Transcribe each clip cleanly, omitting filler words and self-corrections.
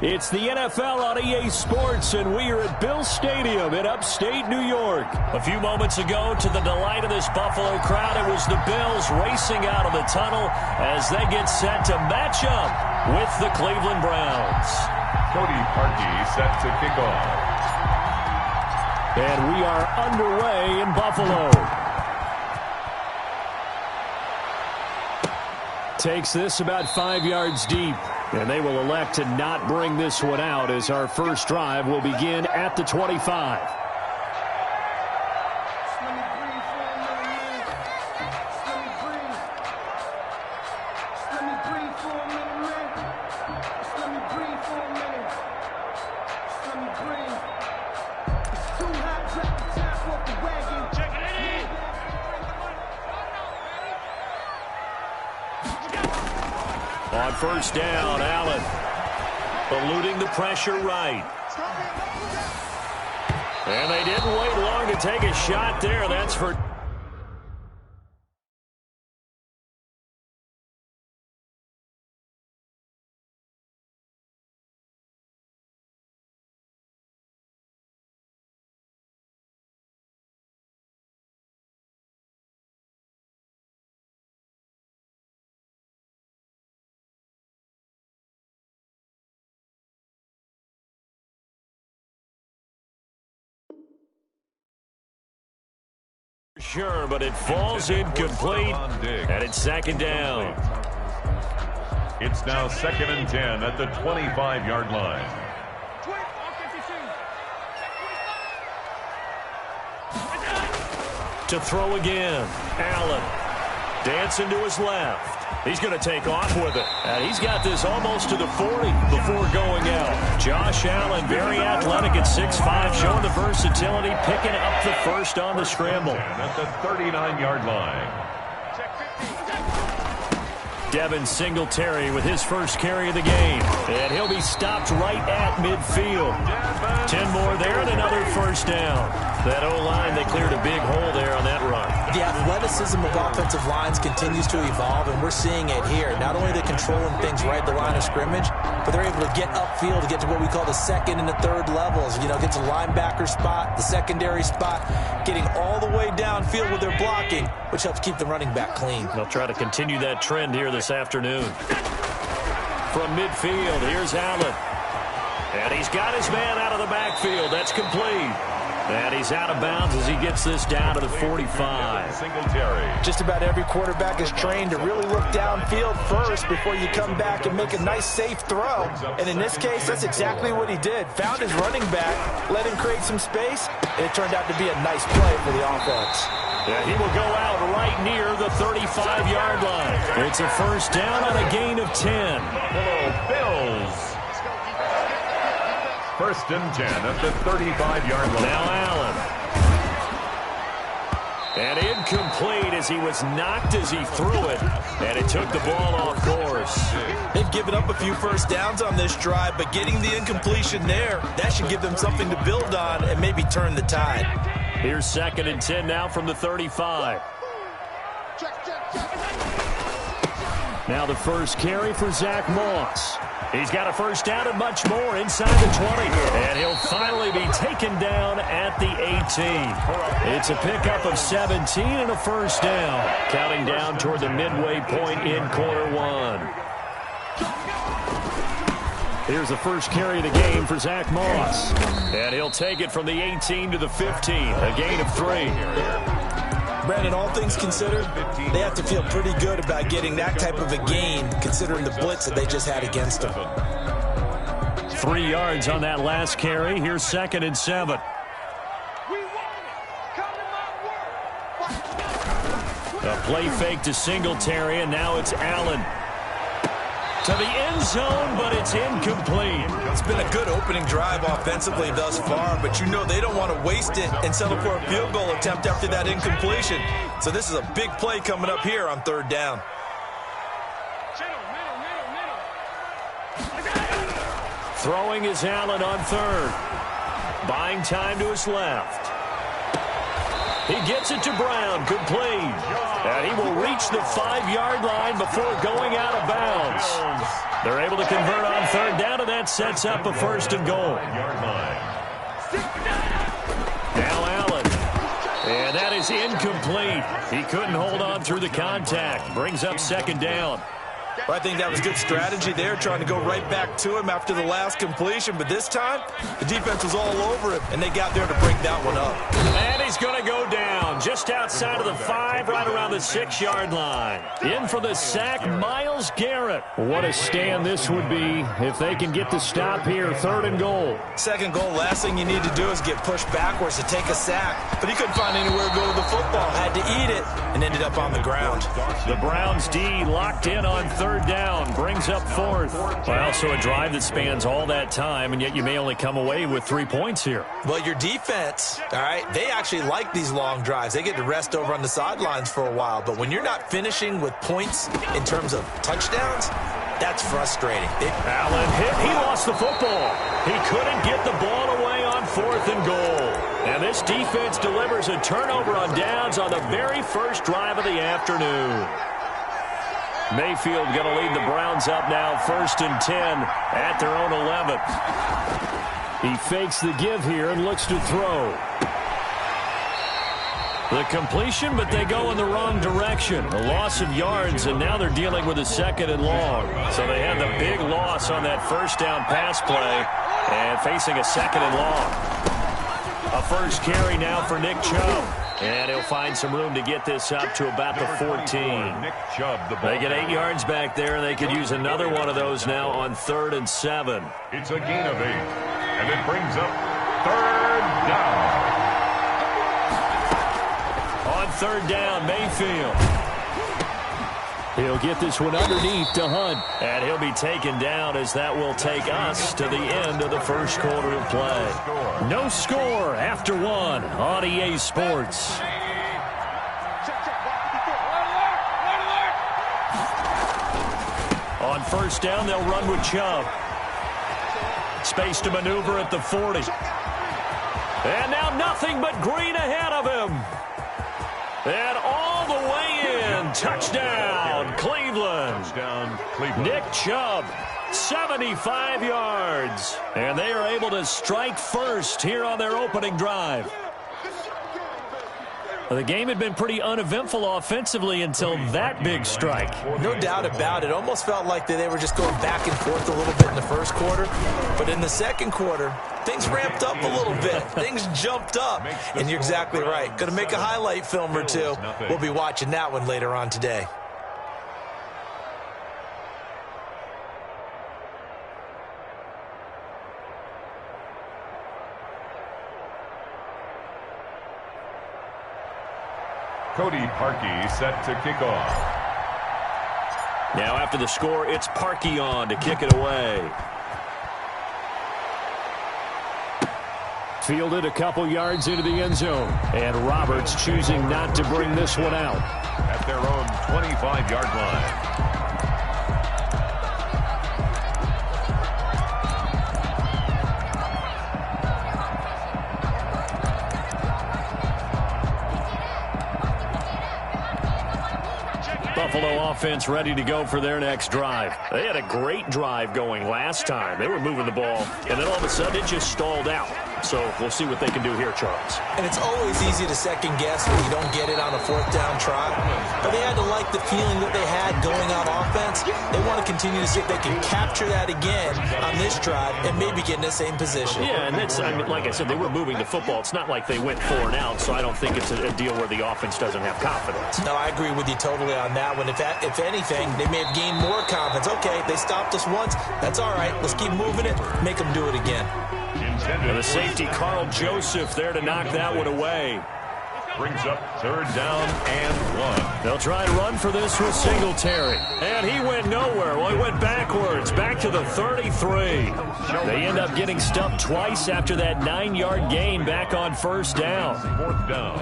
It's the NFL on EA Sports, and we are at Bill Stadium in upstate New York. A few moments ago, to the delight of this Buffalo crowd, it was the Bills racing out of the tunnel as they get set to match up with the Cleveland Browns. Cody Parkey set to kick off. And we are underway in Buffalo. Takes this about 5 yards deep. And they will elect to not bring this one out as our first drive will begin at the 25. On first down, Allen eluding the pressure right. And they didn't wait long to take a shot there. That's for... Sure, but it falls incomplete, and it's second down. It's now 2nd and 10 at the 25-yard line. To throw again, Allen dancing to his left. He's going to take off with it. And he's got this almost to the 40 before going out. Josh Allen, very athletic at 6'5", showing the versatility, picking up the first on the scramble. At the 39-yard line. Devin Singletary with his first carry of the game. And he'll be stopped right at midfield. 10 more there and another first down. That O-line, they cleared a big hole there on that run. The athleticism of offensive lines continues to evolve, and we're seeing it here. Not only are they controlling things right at the line of scrimmage, but they're able to get upfield to get to what we call the second and the third levels. You know, get to the linebacker spot, the secondary spot, getting all the way downfield with their blocking, which helps keep the running back clean. They'll try to continue that trend here this afternoon. From midfield, here's Allen. And he's got his man out of the backfield. That's complete. And he's out of bounds as he gets this down to the 45. Singletary. Just about every quarterback is trained to really look downfield first before you come back and make a nice, safe throw. And in this case, that's exactly what he did. Found his running back, let him create some space, and it turned out to be a nice play for the offense. Yeah, he will go out right near the 35-yard line. It's a first down on a gain of 10. Buffalo Bills. 1st and 10 at the 35-yard line. Now Allen. And incomplete as he was knocked as he threw it. And it took the ball off course. They've given up a few first downs on this drive, but getting the incompletion there, that should give them something to build on and maybe turn the tide. Here's 2nd and 10 now from the 35. Now the first carry for Zach Moss. He's got a first down and much more inside the 20. And he'll finally be taken down at the 18. It's a pickup of 17 and a first down. Counting down toward the midway point in quarter one. Here's the first carry of the game for Zach Moss. And he'll take it from the 18 to the 15. A gain of 3. Brandon, all things considered, they have to feel pretty good about getting that type of a gain, considering the blitz that they just had against them. 3 yards on that last carry. Here's 2nd and 7. A play fake to Singletary, and now it's Allen. To the end zone, but it's incomplete. It's been a good opening drive offensively thus far, but you know they don't want to waste it and settle for a field goal attempt after that incompletion. So this is a big play coming up here on 3rd down. Throwing is Allen on 3rd. Buying time to his left. He gets it to Brown, complete. And he will reach reach the 5-yard line before going out of bounds. They're able to convert on third down, and that sets up a first and goal. Now Allen. And that is incomplete. He couldn't hold on through the contact. Brings up second down. Well, I think that was good strategy there, trying to go right back to him after the last completion. But this time, the defense was all over him, and they got there to break that one up. And he's going to go down just outside of the 5, right around the 6-yard line. In for the sack, Myles Garrett. What a stand this would be if they can get the stop here, 3rd and goal. Second goal, last thing you need to do is get pushed backwards to take a sack. But he couldn't find anywhere to go with the football. Had to eat it and ended up on the ground. The Browns D locked in on third down, brings up 4th. Well, also a drive that spans all that time, and yet you may only come away with 3 points here. Well, your defense, all right, they actually like these long drives. They get to rest over on the sidelines for a while. But when you're not finishing with points in terms of touchdowns, that's frustrating. Allen hit. He lost the football. He couldn't get the ball away on 4th and goal. And this defense delivers a turnover on downs on the very first drive of the afternoon. Mayfield going to lead the Browns up now, 1st and 10 at their own 11th. He fakes the give here and looks to throw. The completion, but they go in the wrong direction. A loss of yards, and now they're dealing with a 2nd and long. So they had the big loss on that first down pass play and facing a 2nd and long. A first carry now for Nick Chubb. And he'll find some room to get this up to about the 14. They get 8 yards back there, and they could use another one of those now on 3rd and 7. It's a gain of 8, and it brings up 3rd down. On 3rd down, Mayfield. He'll get this one underneath to Hunt, and he'll be taken down as that will take us to the end of the first quarter of play. No score after 1 on EA Sports. On first down, they'll run with Chubb. Space to maneuver at the 40. And now nothing but green ahead of him. And all the way in. Touchdown, Cleveland. Touchdown, Cleveland. Nick Chubb, 75 yards. And they are able to strike first here on their opening drive. The game had been pretty uneventful offensively until that big strike. No doubt about it. Almost felt like they were just going back and forth a little bit in the first quarter. But in the second quarter, things ramped up a little bit. Things jumped up. And you're exactly right. Going to make a highlight film or two. We'll be watching that one later on today. Cody Parkey set to kick off. Now after the score, it's Parkey on to kick it away. Fielded a couple yards into the end zone. And Roberts choosing not to bring this one out. At their own 25-yard line. Buffalo offense ready to go for their next drive. They had a great drive going last time. They were moving the ball, and then all of a sudden it just stalled out. So we'll see what they can do here, Charles. And it's always easy to second guess when you don't get it on a 4th down try. But they had to like the feeling that they had going on offense. They want to continue to see if they can capture that again on this drive and maybe get in the same position. Yeah, and that's, I mean, like I said, they were moving the football. It's not like they went 4 and out, so I don't think it's a deal where the offense doesn't have confidence. No, I agree with you totally on that one. If anything, they may have gained more confidence. Okay, they stopped us once. That's all right. Let's keep moving it. Make them do it again. And the safety, Carl Joseph, there to knock that one away. Brings up 3rd down and 1. They'll try and run for this with Singletary. And he went nowhere. Well, he went backwards, back to the 33. They end up getting stuffed twice after that 9-yard gain back on 1st down. 4th down.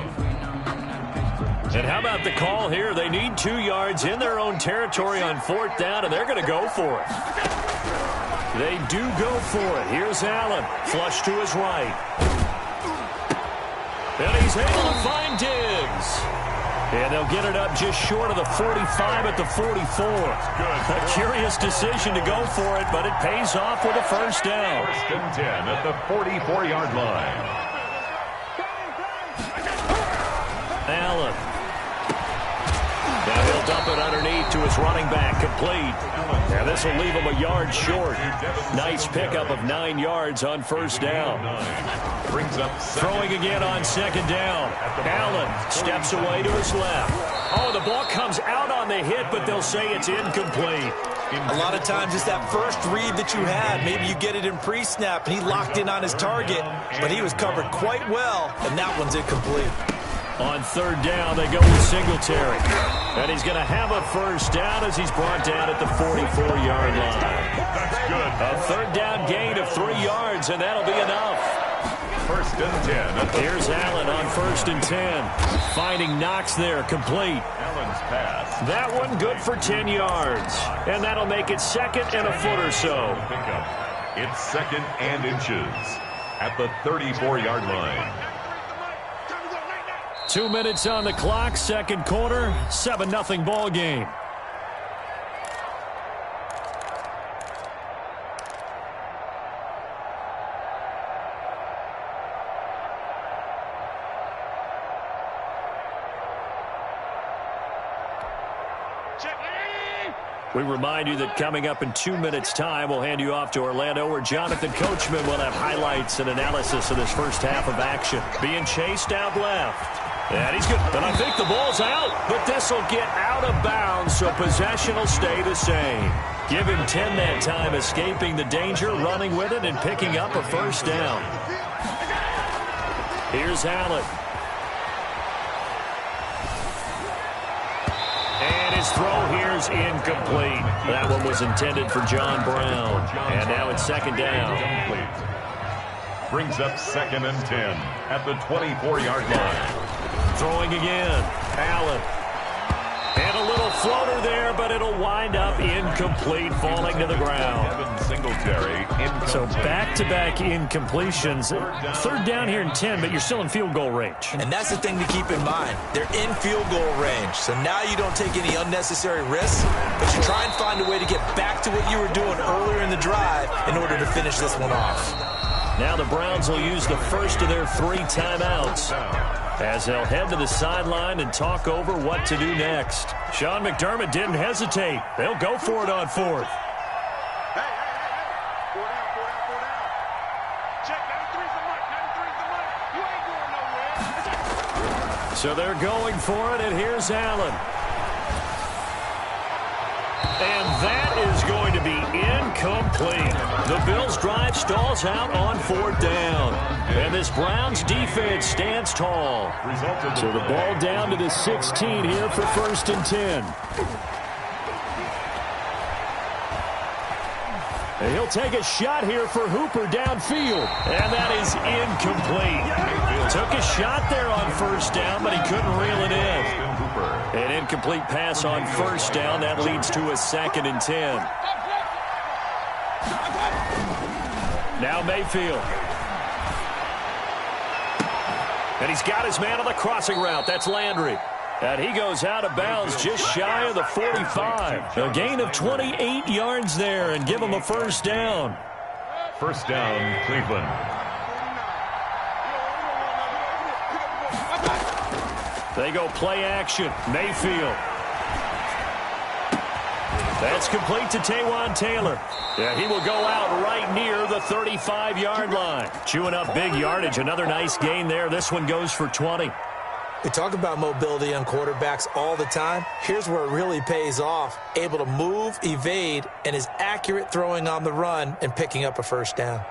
And how about the call here? They need 2 yards in their own territory on 4th down, and they're going to go for it. They do go for it. Here's Allen. Flush to his right. And he's able to find Diggs. And they'll get it up just short of the 45 at the 44. A curious decision to go for it, but it pays off with a first down. First and 10 at the 44-yard line. Allen. Now he'll dump it underneath to his running back, complete. And this will leave him a yard short. Nice pickup of 9 yards on first down. Brings up throwing again on second down. Allen steps away to his left. Oh, the ball comes out on the hit, but they'll say it's incomplete. A lot of times it's that first read that you had. Maybe you get it in pre-snap, and he locked in on his target, but he was covered quite well, and that one's incomplete. On third down, they go with Singletary. And he's going to have a first down as he's brought down at the 44-yard line. That's good. A third down gain of 3 yards, and that'll be enough. First and 10. Here's Allen on first and 10. Finding Knox there, complete. Allen's pass. That one good for 10 yards. And that'll make it second and a foot or so. Pickup. It's second and inches at the 34-yard line. 2 minutes on the clock, second quarter, 7-0 ball game. We remind you that coming up in 2 minutes' time, we'll hand you off to Orlando, where Jonathan Coachman will have highlights and analysis of this first half of action. Being chased out left. And he's good. And I think the ball's out, but this will get out of bounds, so possession will stay the same. Give him 10 that time, escaping the danger, running with it, and picking up a first down. Here's Allen. And his throw here's incomplete. That one was intended for John Brown. And now it's second down. Brings up second and 10 at the 24-yard line. Throwing again. Allen. And a little floater there, but it'll wind up incomplete, falling to the ground. Singletary incomplete. So back-to-back incompletions. Third down here in 10, but you're still in field goal range. And that's the thing to keep in mind. They're in field goal range. So now you don't take any unnecessary risks, but you try and find a way to get back to what you were doing earlier in the drive in order to finish this one off. Now the Browns will use the first of their 3 timeouts, as they'll head to the sideline and talk over what to do next. Sean McDermott didn't hesitate. They'll go for it on fourth. So they're going for it, and here's Allen. And that is going to be incomplete. The Bills' drive stalls out on fourth down. And this Browns defense stands tall. So the ball down to the 16 here for first and 10. And he'll take a shot here for Hooper downfield. And that is incomplete. Took a shot there on first down, but he couldn't reel it in. An incomplete pass on first down. That leads to a second and 10. Now Mayfield. And he's got his man on the crossing route. That's Landry. And he goes out of bounds just shy of the 45. A gain of 28 yards there, and give him a first down. First down, Cleveland. They go play action. Mayfield. That's complete to Taywan Taylor. Yeah, he will go out right near the 35-yard line. Chewing up big yardage. Another nice gain there. This one goes for 20. We talk about mobility on quarterbacks all the time. Here's where it really pays off. Able to move, evade, and is accurate throwing on the run and picking up a first down.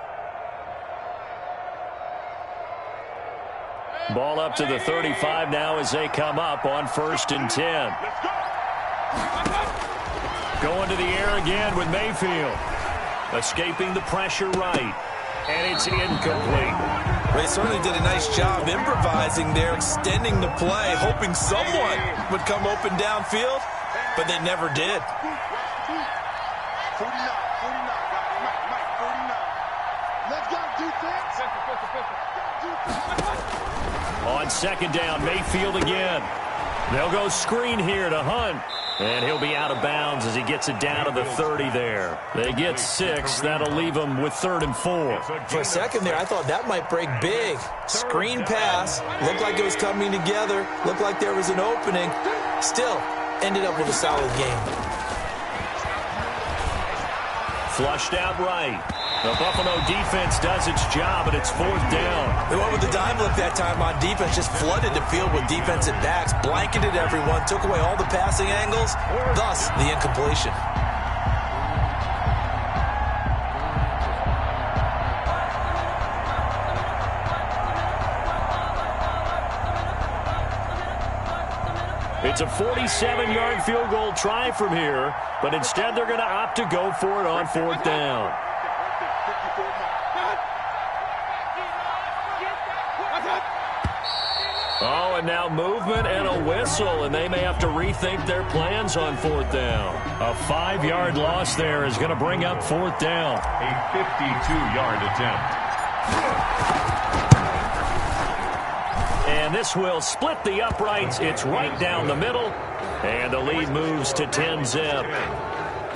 Ball up to the 35 now as they come up on first and 10. Going to the air again with Mayfield. Escaping the pressure right. And it's incomplete. They certainly did a nice job improvising there, extending the play, hoping someone would come open downfield, but they never did. On second down, Mayfield again. They'll go screen here to Hunt. And he'll be out of bounds as he gets it down to the 30 there. They get 6. That'll leave them with 3rd and 4. For a second there, I thought that might break big. Screen pass. Looked like it was coming together. Looked like there was an opening. Still, ended up with a solid game. Flushed out right. The Buffalo defense does its job, and it's 4th down. They went with the dime look that time on defense, just flooded the field with defensive backs, blanketed everyone, took away all the passing angles, thus the incompletion. It's a 47-yard field goal try from here, but instead they're going to opt to go for it on 4th down. Oh, and now movement and a whistle, and they may have to rethink their plans on 4th down. A 5-yard loss there is going to bring up 4th down. A 52-yard attempt. And this will split the uprights. It's right down the middle, and the lead moves to 10-zip.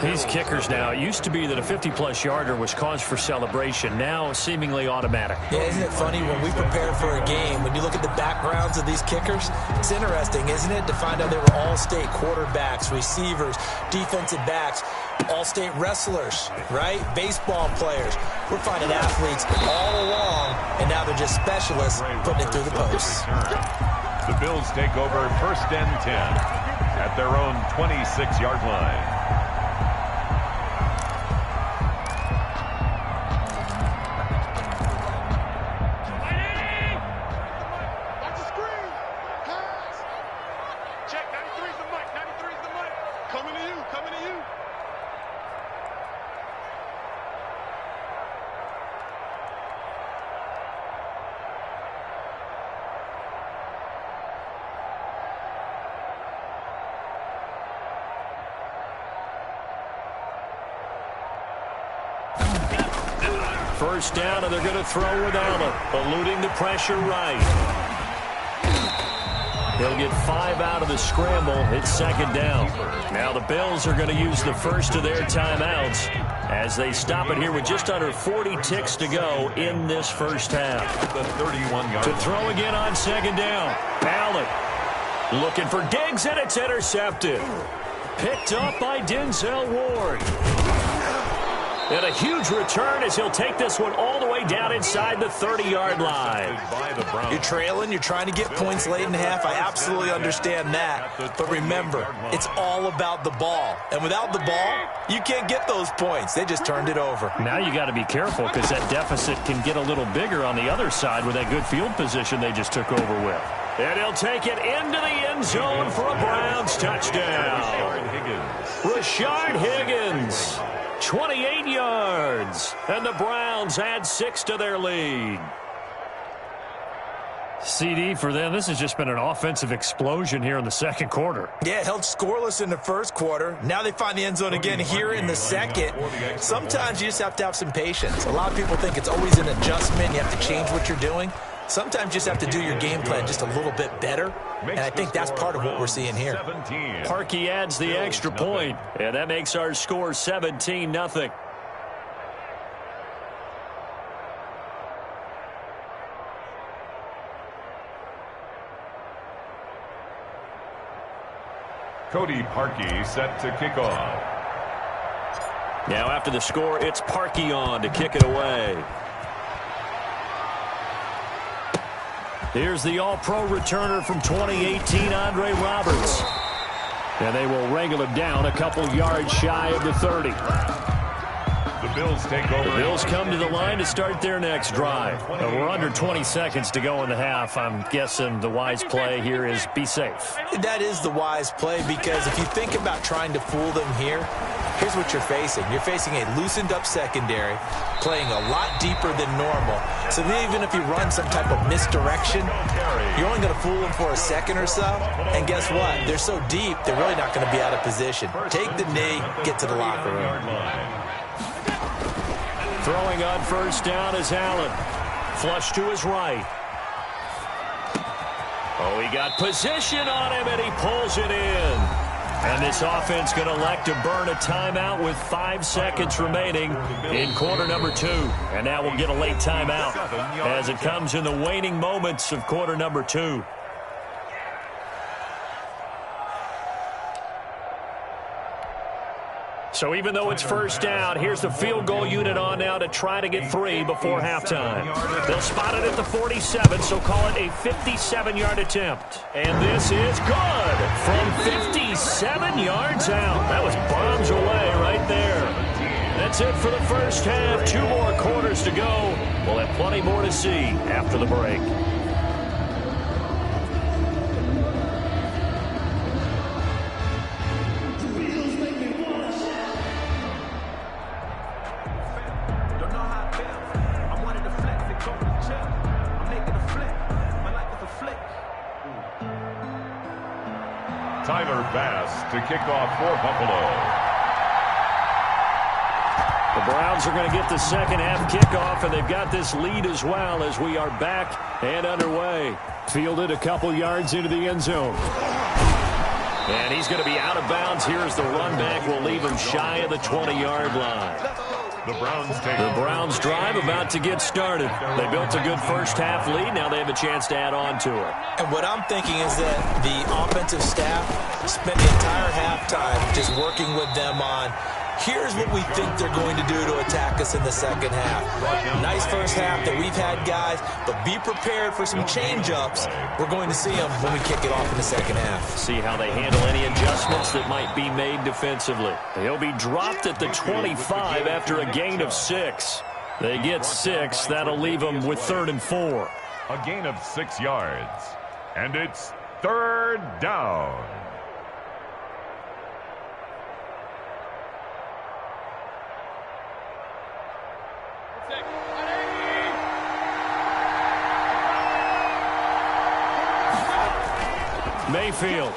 These kickers now, it used to be that a 50-plus yarder was cause for celebration. Now, seemingly automatic. Yeah, isn't it funny when we prepare for a game, when you look at the backgrounds of these kickers, it's interesting, isn't it, to find out they were all-state quarterbacks, receivers, defensive backs, all-state wrestlers, right? Baseball players. We're finding athletes all along, and now they're just specialists putting it through the posts. The Bills take over 1st and 10 at their own 26-yard line. First down, and they're going to throw with Allen, eluding the pressure right. They'll get 5 out of the scramble. It's 2nd down. Now the Bills are going to use the first of their timeouts as they stop it here with just under 40 ticks to go in this first half. The 31-yard to throw again on 2nd down. Allen looking for Diggs, and it's intercepted. Picked up by Denzel Ward. And a huge return as he'll take this one all the way down inside the 30-yard line. You're trailing. You're trying to get points late in the half. I absolutely understand that. But remember, it's all about the ball. And without the ball, you can't get those points. They just turned it over. Now you got to be careful because that deficit can get a little bigger on the other side with that good field position they just took over with. And he'll take it into the end zone for a Browns touchdown. Rashard Higgins. 28 yards, and the Browns add 6 to their lead. CD for them, this has just been an offensive explosion here in the second quarter. Yeah, held scoreless in the first quarter. Now they find the end zone again here in the second. Sometimes you just have to have some patience. A lot of people think it's always an adjustment. You have to change what you're doing. Sometimes you just have to do your game plan just a little bit better, and I think that's part of what we're seeing here. Parkey adds the extra point, and that makes our score 17-0. Cody Parkey set to kick off. Now after the score, it's Parkey on to kick it away. Here's the all-pro returner from 2018, Andre Roberts. And they will wrangle him down a couple yards shy of the 30. The Bills take over. The Bills come to the line to start their next drive. We're under 20 seconds to go in the half. I'm guessing the wise play here is be safe. That is the wise play because if you think about trying to fool them here, here's what you're facing. You're facing a loosened-up secondary, playing a lot deeper than normal. So even if you run some type of misdirection, you're only going to fool them for a second or so. And guess what? They're so deep, they're really not going to be out of position. Take the knee, get to the locker room. Throwing on first down is Allen. Flush to his right. Oh, he got position on him, and he pulls it in. And this offense going to elect to burn a timeout with 5 seconds remaining in quarter number 2. And now we'll get a late timeout as it comes in the waning moments of quarter number 2. So even though it's first down, here's the field goal unit on now to try to get 3 before halftime. They'll spot it at the 47, so call it a 57-yard attempt. And this is good from 57 yards out. That was bombs away right there. That's it for the first half. 2 more quarters to go. We'll have plenty more to see after the break. To kick off for Buffalo. The Browns are going to get the second half kickoff, and they've got this lead as well as we are back and underway. Fielded a couple yards into the end zone. And he's going to be out of bounds here as the run back will leave him shy of the 20-yard line. The Browns drive about to get started. They built a good first half lead. Now they have a chance to add on to it. And what I'm thinking is that the offensive staff spent the entire halftime just working with them on, here's what we think they're going to do to attack us in the second half. Nice first half that we've had, guys, but be prepared for some change-ups. We're going to see them when we kick it off in the second half. See how they handle any adjustments that might be made defensively. He'll be dropped at the 25 after a gain of 6. They get 6. That'll leave them with 3rd and 4. A gain of 6 yards. And it's 3rd down. Mayfield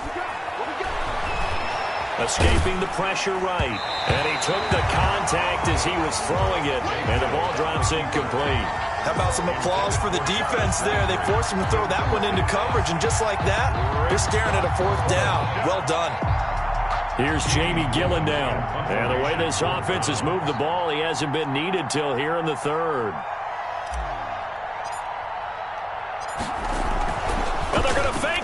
escaping the pressure right, and he took the contact as he was throwing it, and the ball drops incomplete. How about some applause for the defense there? They forced him to throw that one into coverage, and just like that, they're staring at a 4th down. Well done. Here's Jamie Gillen now, and the way this offense has moved the ball, he hasn't been needed till here in the 3rd.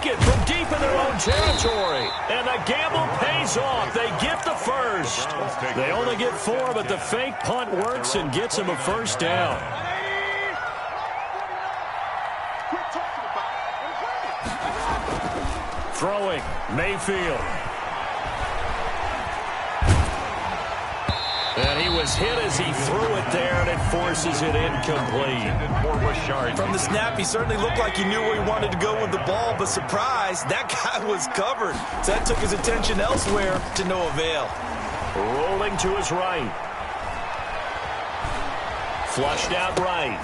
From deep in their own territory. And the gamble pays off. They get the first. They only get 4, but the fake punt works and gets them a first down. Throwing, Mayfield. And he was hit as he threw it there, and it forces it incomplete. From the snap, he certainly looked like he knew where he wanted to go with the ball, but surprise, that guy was covered. So that took his attention elsewhere to no avail. Rolling to his right. Flushed out right.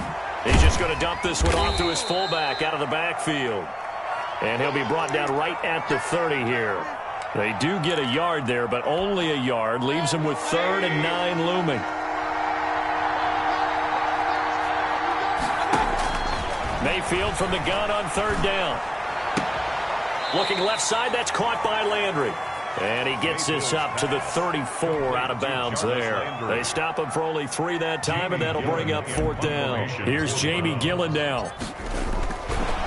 He's just going to dump this one off to his fullback out of the backfield. And he'll be brought down right at the 30 here. They do get a yard there, but only a yard. Leaves them with 3rd and 9 looming. Mayfield from the gun on 3rd down. Looking left side, that's caught by Landry. And he gets this up to the 34 out of bounds there. They stop him for only 3 that time, and that'll bring up 4th down. Here's Jamie Gillen now.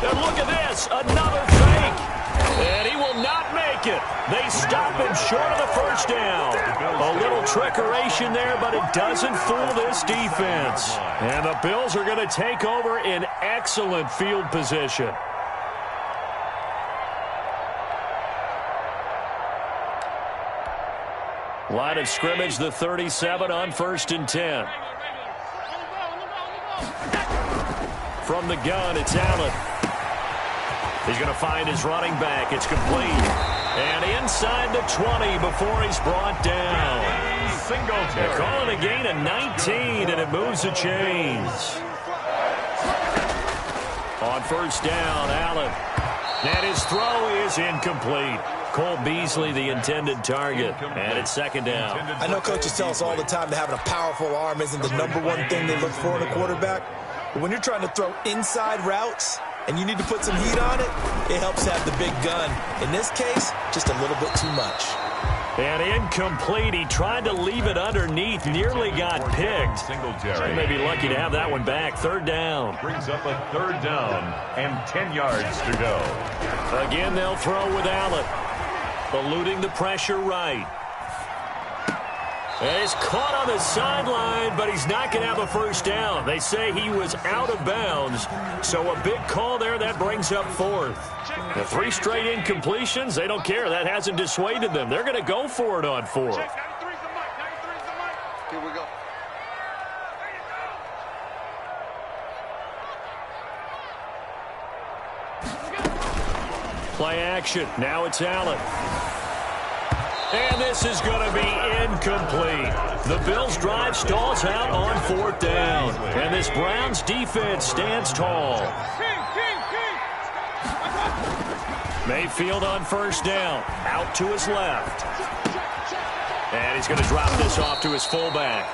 And look at this, another fake. And he will not make it. They stop him short of the first down. A little trickeration there, but it doesn't fool this defense. And the Bills are going to take over in excellent field position. Line of scrimmage, the 37 on 1st and 10. From the gun, it's Allen. He's going to find his running back. It's complete. And inside the 20 before he's brought down. They're calling a gain of 19, and it moves the chains. On 1st down, Allen. And his throw is incomplete. Cole Beasley, the intended target. And it's 2nd down. I know coaches tell us all the time that having a powerful arm isn't the #1 thing they look for in a quarterback. But when you're trying to throw inside routes, and you need to put some heat on it, it helps have the big gun. In this case, just a little bit too much. And incomplete. He tried to leave it underneath, nearly got picked. Singletary. They may be lucky to have that one back. Third down. Brings up a third down and 10 yards to go. Again, they'll throw with Allen. Eluding the pressure right. And he's caught on the sideline, but he's not going to have a first down. They say he was out of bounds, so a big call there. That brings up fourth. The 3 straight incompletions, they don't care. That hasn't dissuaded them. They're going to go for it on fourth. Here we go. Play action. Now it's Allen. And this is going to be incomplete. The Bills' drive stalls out on fourth down. And this Browns defense stands tall. Mayfield on first down. Out to his left. And he's going to drop this off to his fullback.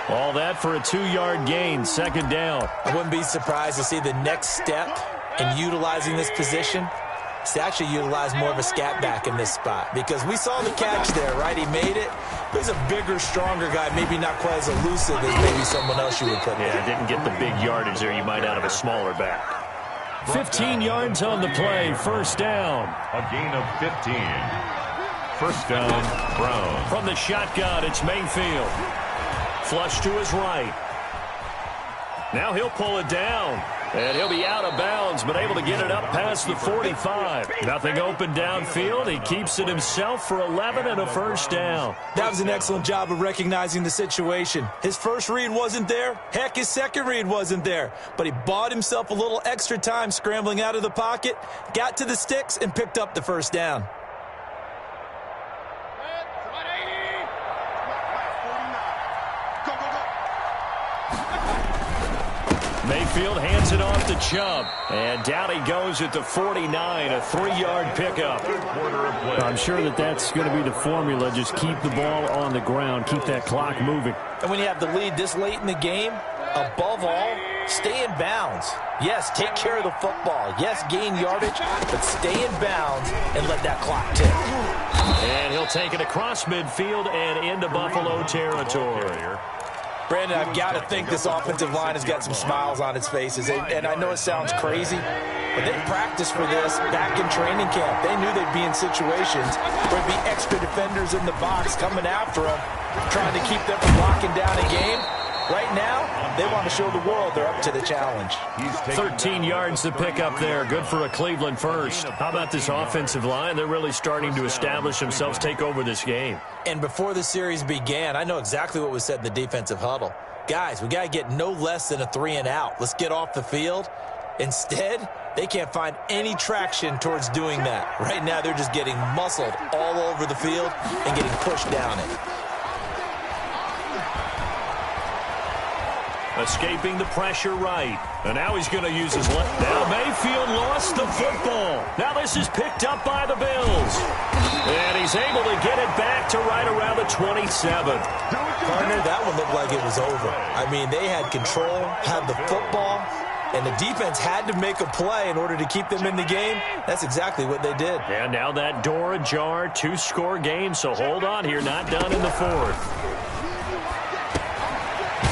All that for a 2-yard gain, second down. I wouldn't be surprised to see the next step in utilizing this position to actually utilize more of a scat back in this spot, because we saw the catch there, right? He made it. He's a bigger, stronger guy, maybe not quite as elusive as maybe someone else you would put there. Yeah, didn't get the big yardage there you might out of a smaller back. 15 yards on the play, first down. A gain of 15. First down, Brown. From the shotgun, it's Mayfield. Flush to his right. Now he'll pull it down. And he'll be out of bounds, but able to get it up past the 45. Nothing open downfield. He keeps it himself for 11 and a first down. That was an excellent job of recognizing the situation. His first read wasn't there. Heck, his second read wasn't there. But he bought himself a little extra time scrambling out of the pocket, got to the sticks, and picked up the first down. Mayfield hands it off to Chubb. And down he goes at the 49, a 3-yard pickup. I'm sure that's going to be the formula. Just keep the ball on the ground. Keep that clock moving. And when you have the lead this late in the game, above all, stay in bounds. Yes, take care of the football. Yes, gain yardage, but stay in bounds and let that clock tick. And he'll take it across midfield and into Buffalo territory. Brandon, I've got to think this offensive line has got some smiles on its faces. And I know it sounds crazy, but they practiced for this back in training camp. They knew they'd be in situations where there'd be extra defenders in the box coming after them, trying to keep them from locking down a game. Right now, they want to show the world they're up to the challenge. 13 yards to pick up there. Good for a Cleveland first. How about this offensive line? They're really starting to establish themselves, take over this game. And before the series began, I know exactly what was said in the defensive huddle. Guys, we got to get no less than a 3-and-out. Let's get off the field. Instead, they can't find any traction towards doing that. Right now, they're just getting muscled all over the field and getting pushed down it. Escaping the pressure right. And now he's going to use his left. Now Mayfield lost the football. Now this is picked up by the Bills. And he's able to get it back to right around the 27. Partner, that one looked like it was over. I mean, they had control, had the football, and the defense had to make a play in order to keep them in the game. That's exactly what they did. And now that door ajar, 2-score game, so hold on here, not done in the fourth.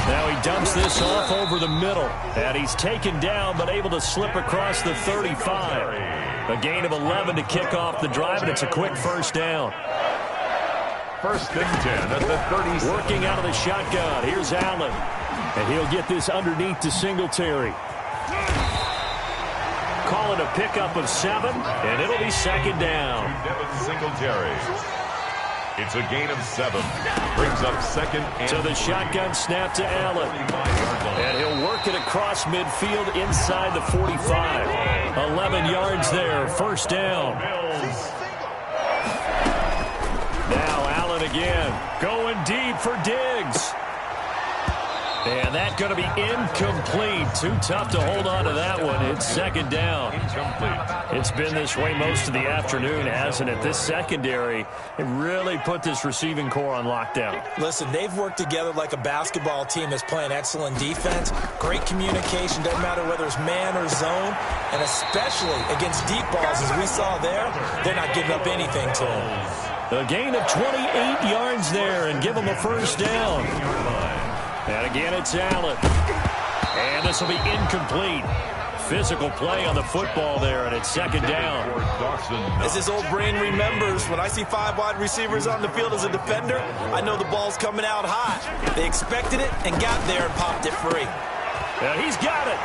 Now he dumps this off over the middle. And he's taken down, but able to slip across the 35. A gain of 11 to kick off the drive, and it's a quick first down. First and 10 at the 30. Working out of the shotgun. Here's Allen. And he'll get this underneath to Singletary. Call it a pickup of 7, and it'll be second down. Singletary. It's a gain of 7. Brings up second and to the shotgun snap to Allen. And he'll work it across midfield inside the 45. 11 yards there. First down. Now Allen again. Going deep for Diggs. And that's going to be incomplete. Too tough to hold on to that one. It's second down. It's been this way most of the afternoon, hasn't it? This secondary, it really put this receiving core on lockdown. Listen, they've worked together like a basketball team that's playing excellent defense. Great communication, doesn't matter whether it's man or zone. And especially against deep balls, as we saw there, they're not giving up anything to them. A gain of 28 yards there and give them a first down. And again, it's Allen. And this will be incomplete. Physical play on the football there, and it's second down. As his old brain remembers, when I see 5 wide receivers on the field as a defender, I know the ball's coming out hot. They expected it and got there and popped it free. And he's got it.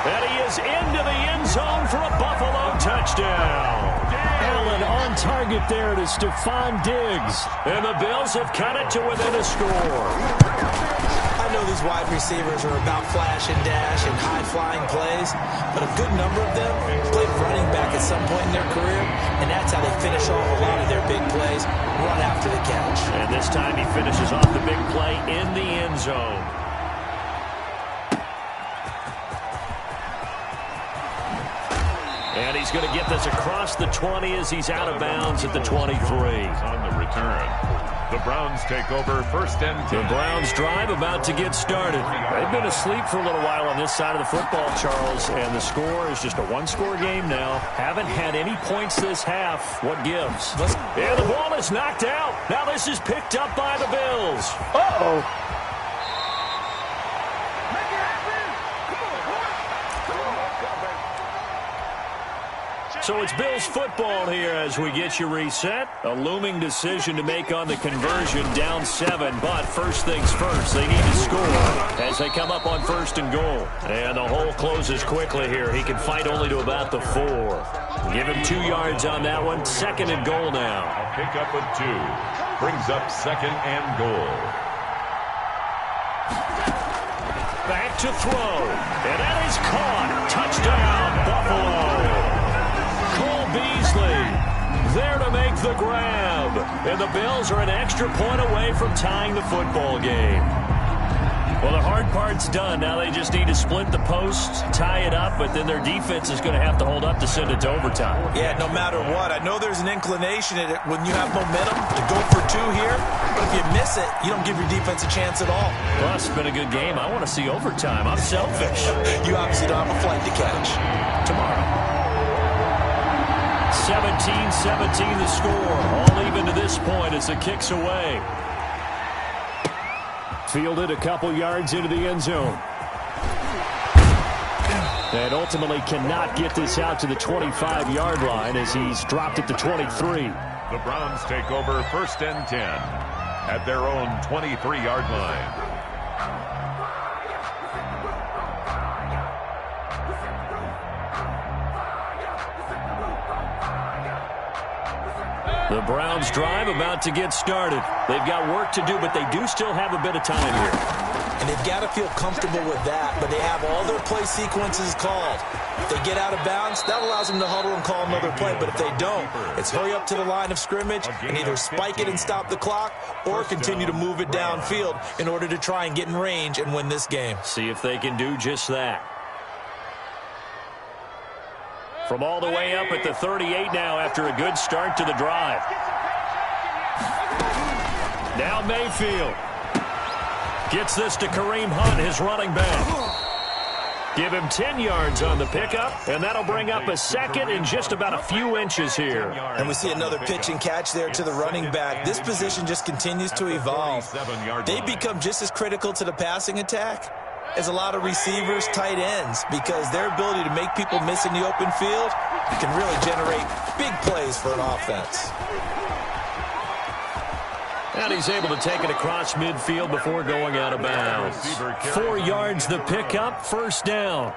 And he is into the end zone for a Buffalo touchdown. Allen on target there to Stephon Diggs. And the Bills have cut it to within a score. I know these wide receivers are about flash and dash and high-flying plays, but a good number of them played running back at some point in their career, and that's how they finish off a lot of their big plays, run after the catch. And this time he finishes off the big play in the end zone. And he's going to get this across the 20 as he's out of bounds at the 23. On the return. The Browns take over first and 10. The Browns drive about to get started. They've been asleep for a little while on this side of the football, Charles, and the score is just a one-score game now. Haven't had any points this half. What gives? And the ball is knocked out. Now this is picked up by the Bills. Uh-oh. So it's Bills football here as we get you reset. A looming decision to make on the conversion, down 7. But first things first, they need to score as they come up on first and goal. And the hole closes quickly here. He can fight only to about the 4. Give him 2 yards on that one. Second and goal now. A pickup of 2. Brings up second and goal. Back to throw. And that is caught. Touchdown, Buffalo. Beasley there to make the grab. And the Bills are an extra point away from tying the football game. Well, the hard part's done. Now they just need to split the post, tie it up, but then their defense is going to have to hold up to send it to overtime. Yeah, no matter what. I know there's an inclination in it when you have momentum to go for 2 here, but if you miss it, you don't give your defense a chance at all. Well, it's been a good game. I want to see overtime. I'm selfish. You obviously don't have a flight to catch. Tomorrow. 17-17 the score. All even to this point as the kick's away. Fielded a couple yards into the end zone. And ultimately cannot get this out to the 25-yard line as he's dropped at the 23. The Browns take over first and 10 at their own 23-yard line. The Browns drive about to get started. They've got work to do, but they do still have a bit of time here. And they've got to feel comfortable with that, but they have all their play sequences called. If they get out of bounds, that allows them to huddle and call another play. But if they don't, it's hurry up to the line of scrimmage and either spike it and stop the clock or continue to move it downfield in order to try and get in range and win this game. See if they can do just that. From all the way up at the 38 now after a good start to the drive. Now Mayfield gets this to Kareem Hunt, his running back. Give him 10 yards on the pickup, and that'll bring up a second in just about a few inches here. And we see another pitch and catch there to the running back. This position just continues to evolve. They become just as critical to the passing attack as a lot of receivers, tight ends, because their ability to make people miss in the open field can really generate big plays for an offense. And he's able to take it across midfield before going out of bounds. 4 yards the pickup, first down.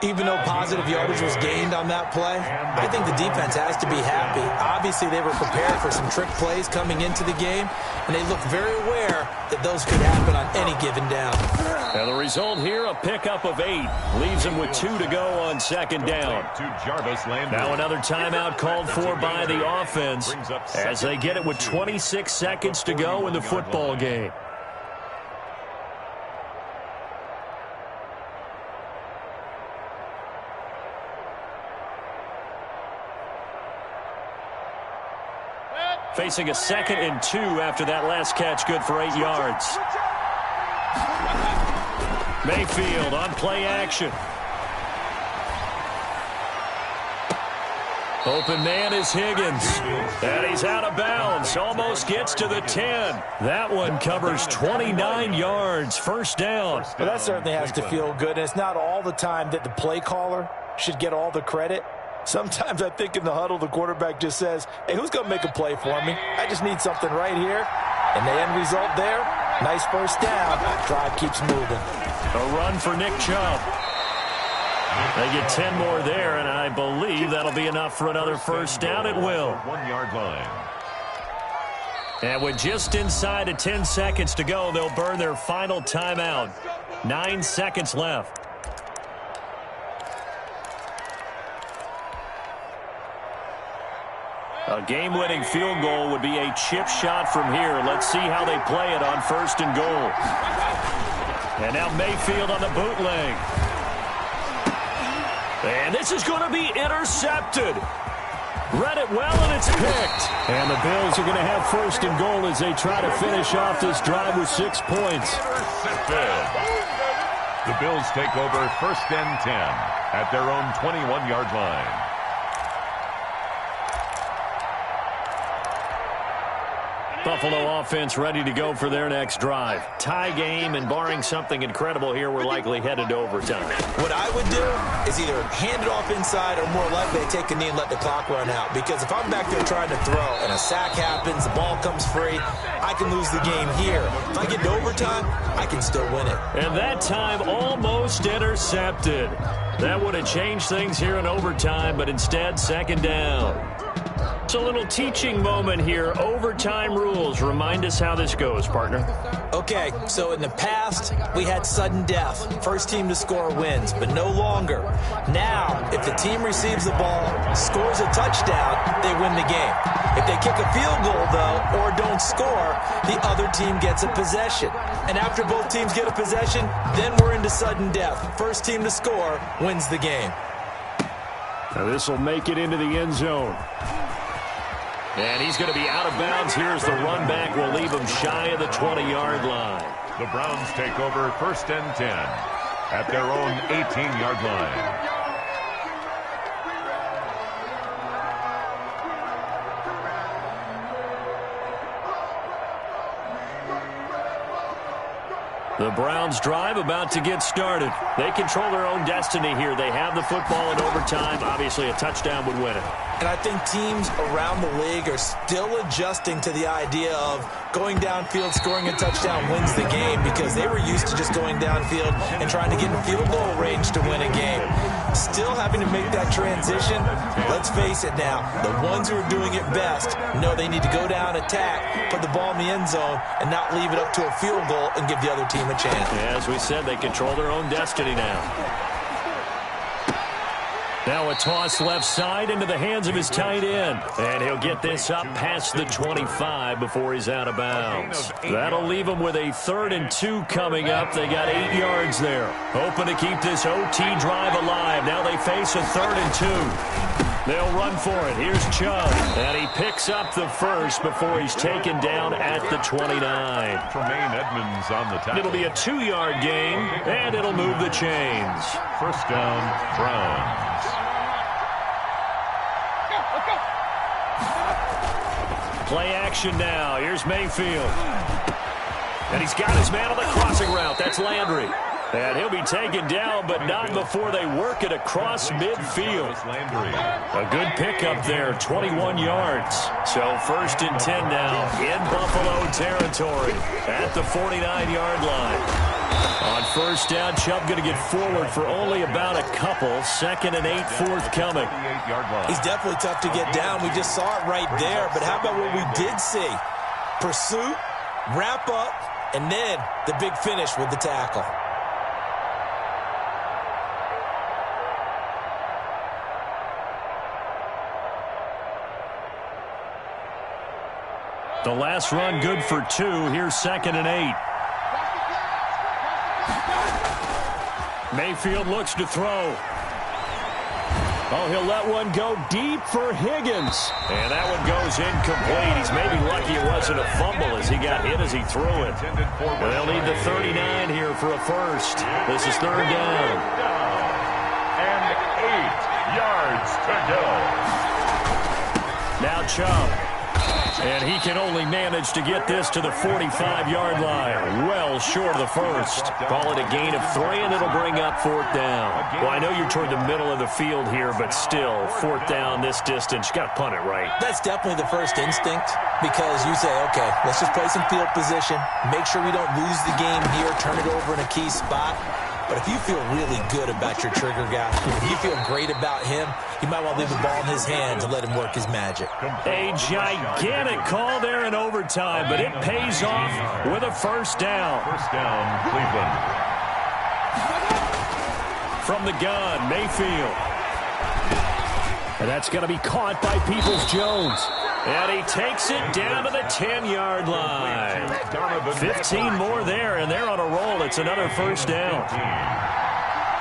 Even though positive yardage was gained on that play, I think the defense has to be happy. Obviously, they were prepared for some trick plays coming into the game, and they look very aware that those could happen on any given down. And the result here, a pickup of 8. Leaves them with 2 to go on second down. Now another timeout called for by the offense as they get it with 26 seconds to go in the football game. Facing a 2nd and 2 after that last catch, good for 8 yards. Mayfield on play action. Open man is Higgins. And he's out of bounds. Almost gets to the 10. That one covers 29 yards. First down. Well, that certainly has to feel good. And it's not all the time that the play caller should get all the credit. Sometimes I think in the huddle, the quarterback just says, hey, who's going to make a play for me? I just need something right here. And the end result there, nice first down. Drive keeps moving. A run for Nick Chubb. They get 10 more there, and I believe that'll be enough for another first down. It will. 1 yard line. And with just inside of 10 seconds to go, they'll burn their final timeout. 9 seconds left. A game-winning field goal would be a chip shot from here. Let's see how they play it on 1st and goal. And now Mayfield on the bootleg. And this is going to be intercepted. Read it well, and it's picked. And the Bills are going to have 1st and goal as they try to finish off this drive with 6 points. Intercepted. The Bills take over 1st and 10 at their own 21-yard line. Buffalo offense ready to go for their next drive. Tie game, and barring something incredible here, we're likely headed to overtime. What I would do is either hand it off inside or more likely take a knee and let the clock run out. Because if I'm back there trying to throw and a sack happens, the ball comes free, I can lose the game here. If I get to overtime, I can still win it. And that time almost intercepted. That would have changed things here in overtime, but instead 2nd down. It's a little teaching moment here. Overtime rules. Remind us how this goes, partner. Okay, so in the past, we had sudden death. First team to score wins, but no longer. Now, if the team receives the ball, scores a touchdown, they win the game. If they kick a field goal, though, or don't score, the other team gets a possession. And after both teams get a possession, then we're into sudden death. First team to score wins the game. Now this will make it into the end zone. And he's going to be out of bounds. Here's the run back. We'll leave him shy of the 20-yard line. The Browns take over 1st and 10 at their own 18-yard line. The Browns drive about to get started. They control their own destiny here. They have the football in overtime. Obviously, a touchdown would win it. And I think teams around the league are still adjusting to the idea of going downfield, scoring a touchdown wins the game, because they were used to just going downfield and trying to get in field goal range to win a game. Still having to make that transition. Let's face it now, the ones who are doing it best know they need to go down, attack, put the ball in the end zone, and not leave it up to a field goal and give the other team a chance. As we said, they control their own destiny now. Now a toss left side into the hands of his tight end. And he'll get this up past the 25 before he's out of bounds. That'll leave him with a 3rd and 2 coming up. They got 8 yards there. Hoping to keep this OT drive alive. Now they face a 3rd and 2. They'll run for it. Here's Chubb. And he picks up the first before he's taken down at the 29. Tremaine Edmonds on the tackle. It'll be a 2-yard gain, and it'll move the chains. 1st down, Browns. Play action now. Here's Mayfield. And he's got his man on the crossing route. That's Landry. And he'll be taken down, but not before they work it across midfield. A good pickup there, 21 yards. So 1st and 10 now in Buffalo territory at the 49-yard line. On 1st down, Chubb going to get forward for only about a couple. 2nd and 8 forthcoming. He's definitely tough to get down. We just saw it right there. But how about what we did see? Pursuit, wrap up, and then the big finish with the tackle. The last run good for 2. Here's 2nd and 8. Mayfield looks to throw. Oh, he'll let one go deep for Higgins. And that one goes incomplete. He's maybe lucky it wasn't a fumble as he got hit as he threw it. They'll need the 39 here for a first. This is third down. And 8 yards to go. Now Chubb. And he can only manage to get this to the 45-yard line. Well short of the first. Call it a gain of 3, and it'll bring up fourth down. Well, I know you're toward the middle of the field here, but still, fourth down this distance, you got to punt it right. That's definitely the first instinct because you say, okay, let's just play some field position, make sure we don't lose the game here, turn it over in a key spot. But if you feel really good about your trigger guy, if you feel great about him, you might want to leave the ball in his hands and let him work his magic. A gigantic call there in overtime, but it pays off with a first down. First down, Cleveland. From the gun, Mayfield. And that's going to be caught by Peoples-Jones. And he takes it down to the 10-yard line. 15 more there, and they're on a roll. It's another first down.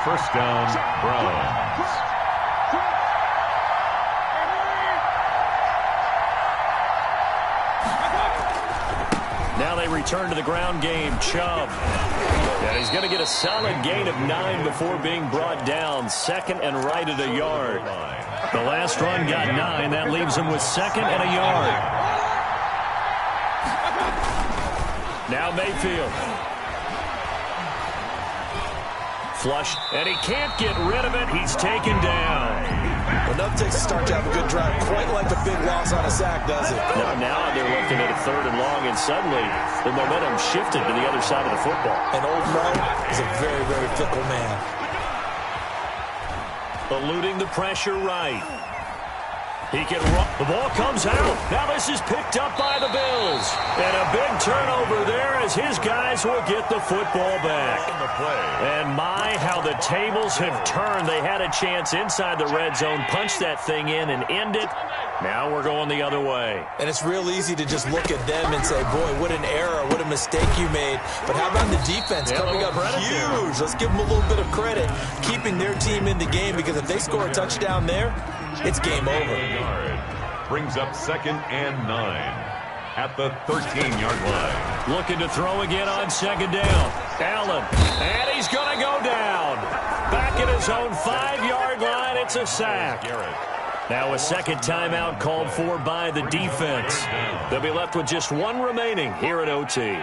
First down, Browns. Now they return to the ground game. Chubb. And he's going to get a solid gain of 9 before being brought down. Second and right at a yard. The last run got 9. That leaves him with second and a yard. Now Mayfield. Flush, and he can't get rid of it. He's taken down. Enough takes a start to have a good drive. Quite like a big loss on a sack, does it? Now they're looking at a third and long, and suddenly the momentum shifted to the other side of the football. And old Mo is a very, very fickle man. Eluding the pressure right. He can run. The ball comes out. Now this is picked up by the Bills. And a big turnover there as his guys will get the football back. And my, how the tables have turned. They had a chance inside the red zone, punch that thing in and end it. Now we're going the other way. And it's real easy to just look at them and say, boy, what an error, what a mistake you made. But how about the defense coming up huge? Let's give them a little bit of credit, keeping their team in the game, because if they score a touchdown there, it's game over. Brings up second and 9 at the 13-yard line. Looking to throw again on second down. Allen, and he's going to go down. Back at his own 5-yard line, it's a sack. Now a second timeout called for by the defense. They'll be left with just one remaining here at OT.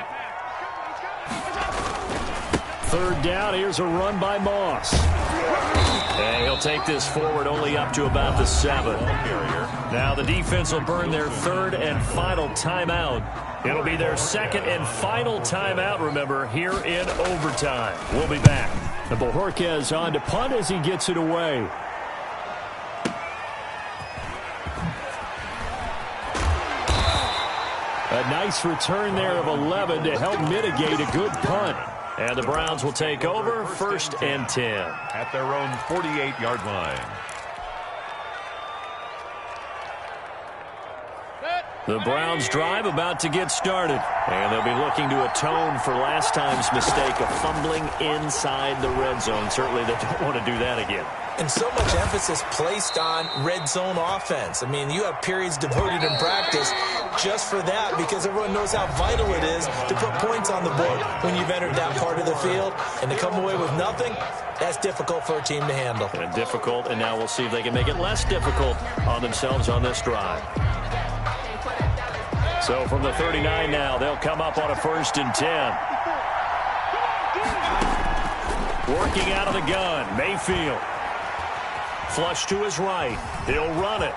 Third down, here's a run by Moss. And he'll take this forward only up to about the 7. Now the defense will burn their third and final timeout. It'll be their second and final timeout, remember, here in overtime. We'll be back. And Bojorquez on to punt as he gets it away. A nice return there of 11 to help mitigate a good punt. And the Browns will take over, first and 10. At their own 48-yard line. The Browns drive about to get started. And they'll be looking to atone for last time's mistake of fumbling inside the red zone. Certainly they don't want to do that again. And so much emphasis placed on red zone offense. I mean, you have periods devoted in practice just for that because everyone knows how vital it is to put points on the board when you've entered that part of the field. And to come away with nothing, that's difficult for a team to handle. And difficult, and now we'll see if they can make it less difficult on themselves on this drive. So from the 39 now, they'll come up on a first and 10. Working out of the gun, Mayfield. Flush to his right. He'll run it.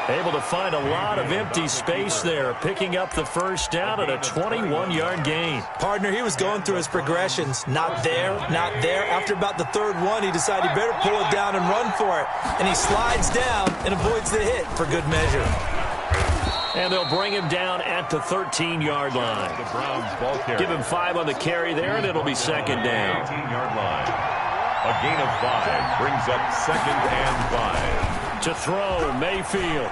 Able to find a lot of empty space there, picking up the first down at a 21-yard gain. Partner, he was going through his progressions. Not there, not there. After about the third one, he decided he better pull it down and run for it. And he slides down and avoids the hit for good measure. And they'll bring him down at the 13-yard line. The Browns ball carrier. Give him 5 on the carry there, and it'll be second down. 18-yard line. A gain of 5 brings up second and 5. To throw, Mayfield.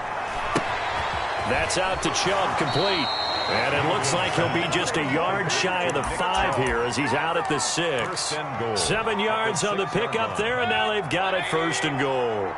That's out to Chubb, complete. And it looks like he'll be just a yard shy of the 5 here as he's out at the 6. 7 yards on the pickup there, and now they've got it first and goal.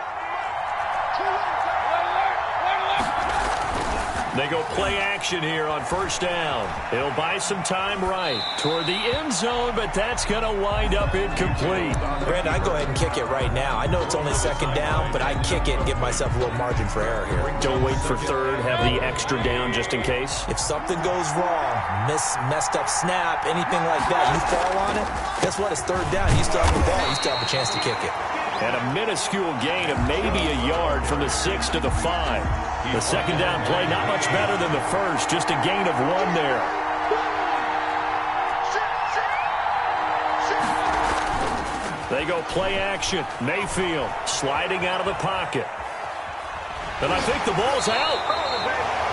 They go play action here on first down. It'll buy some time right toward the end zone, but that's going to wind up incomplete. Brandon, I'd go ahead and kick it right now. I know it's only second down, but I'd kick it and give myself a little margin for error here. Don't wait for third. Have the extra down just in case. If something goes wrong, messed up snap, anything like that, you fall on it, guess what? It's third down. You still have the ball. You still have a chance to kick it. And a minuscule gain of maybe a yard from the 6 to the 5. The second down play, not much better than the first, just a gain of 1 there. They go play action. Mayfield sliding out of the pocket. And I think the ball's out.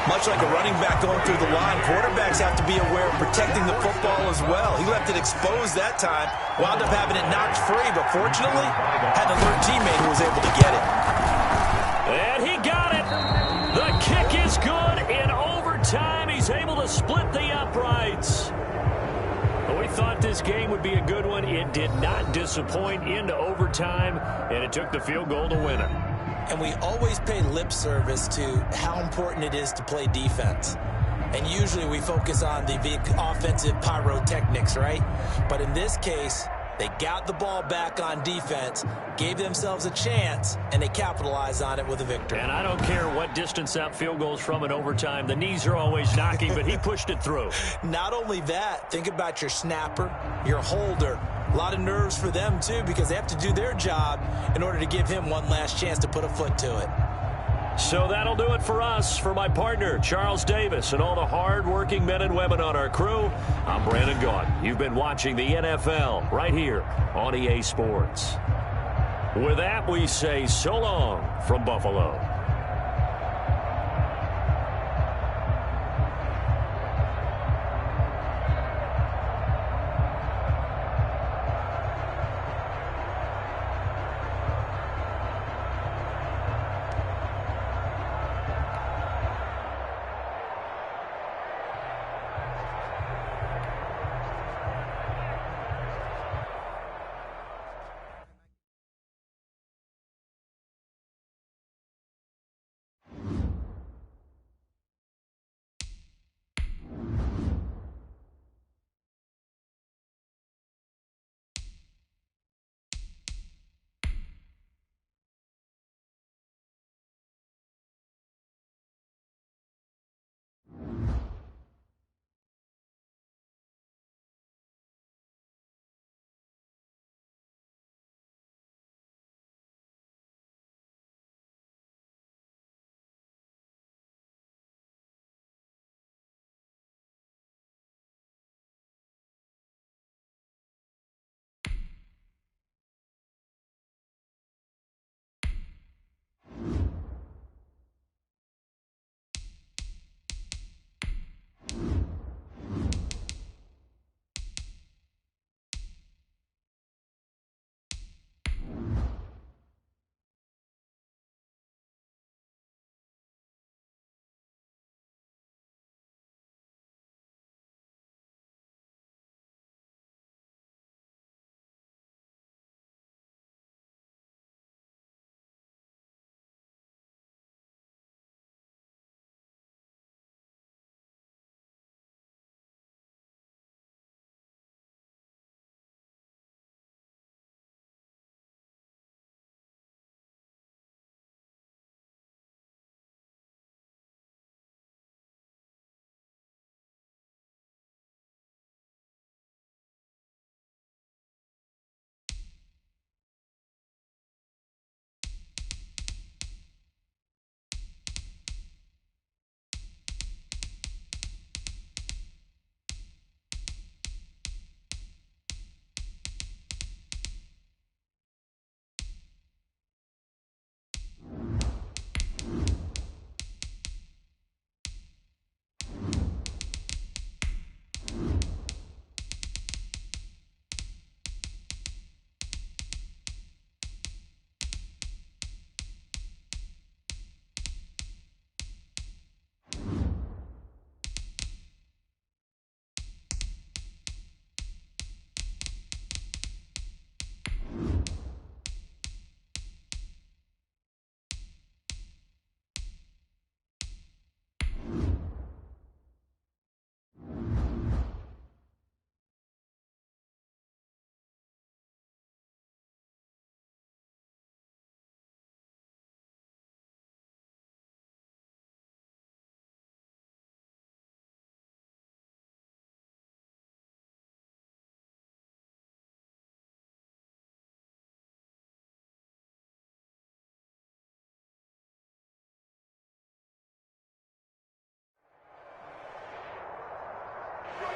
Much like a running back going through the line, quarterbacks have to be aware of protecting the football as well. He left it exposed that time, wound up having it knocked free, but fortunately had an alert teammate who was able to get it. And he got it. The kick is good in overtime. He's able to split the uprights. We thought this game would be a good one. It did not disappoint into overtime, and it took the field goal to win it. And we always pay lip service to how important it is to play defense. And usually we focus on the offensive pyrotechnics, right? But in this case, they got the ball back on defense, gave themselves a chance, and they capitalized on it with a victory. And I don't care what distance that field goes from in overtime. The knees are always knocking, but he pushed it through. Not only that, think about your snapper, your holder. A lot of nerves for them, too, because they have to do their job in order to give him one last chance to put a foot to it. So that'll do it for us. For my partner, Charles Davis, and all the hard-working men and women on our crew, I'm Brandon Gaudin. You've been watching the NFL right here on EA Sports. With that, we say so long from Buffalo.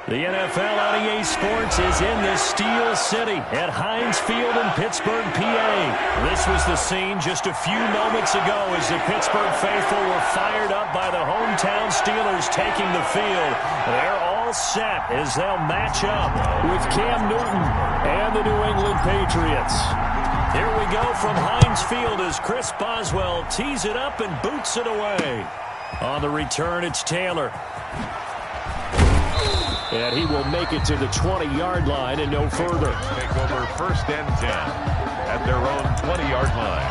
The NFL on EA Sports is in the Steel City at Heinz Field in Pittsburgh, PA. This was the scene just a few moments ago as the Pittsburgh faithful were fired up by the hometown Steelers taking the field. They're all set as they'll match up with Cam Newton and the New England Patriots. Here we go from Heinz Field as Chris Boswell tees it up and boots it away. On the return, it's Taylor. And he will make it to the 20-yard line and no further. Take over 1st and 10 at their own 20-yard line.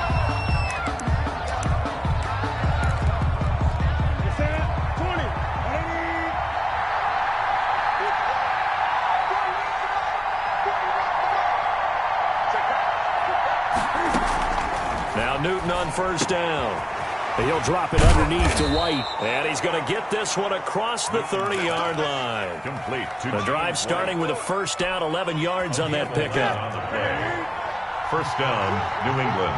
Now Newton on 1st down. He'll drop it underneath to White. And he's going to get this one across the 30-yard line. Complete. The drive starting with a 1st down, 11 yards on that pickup. 1st down, New England.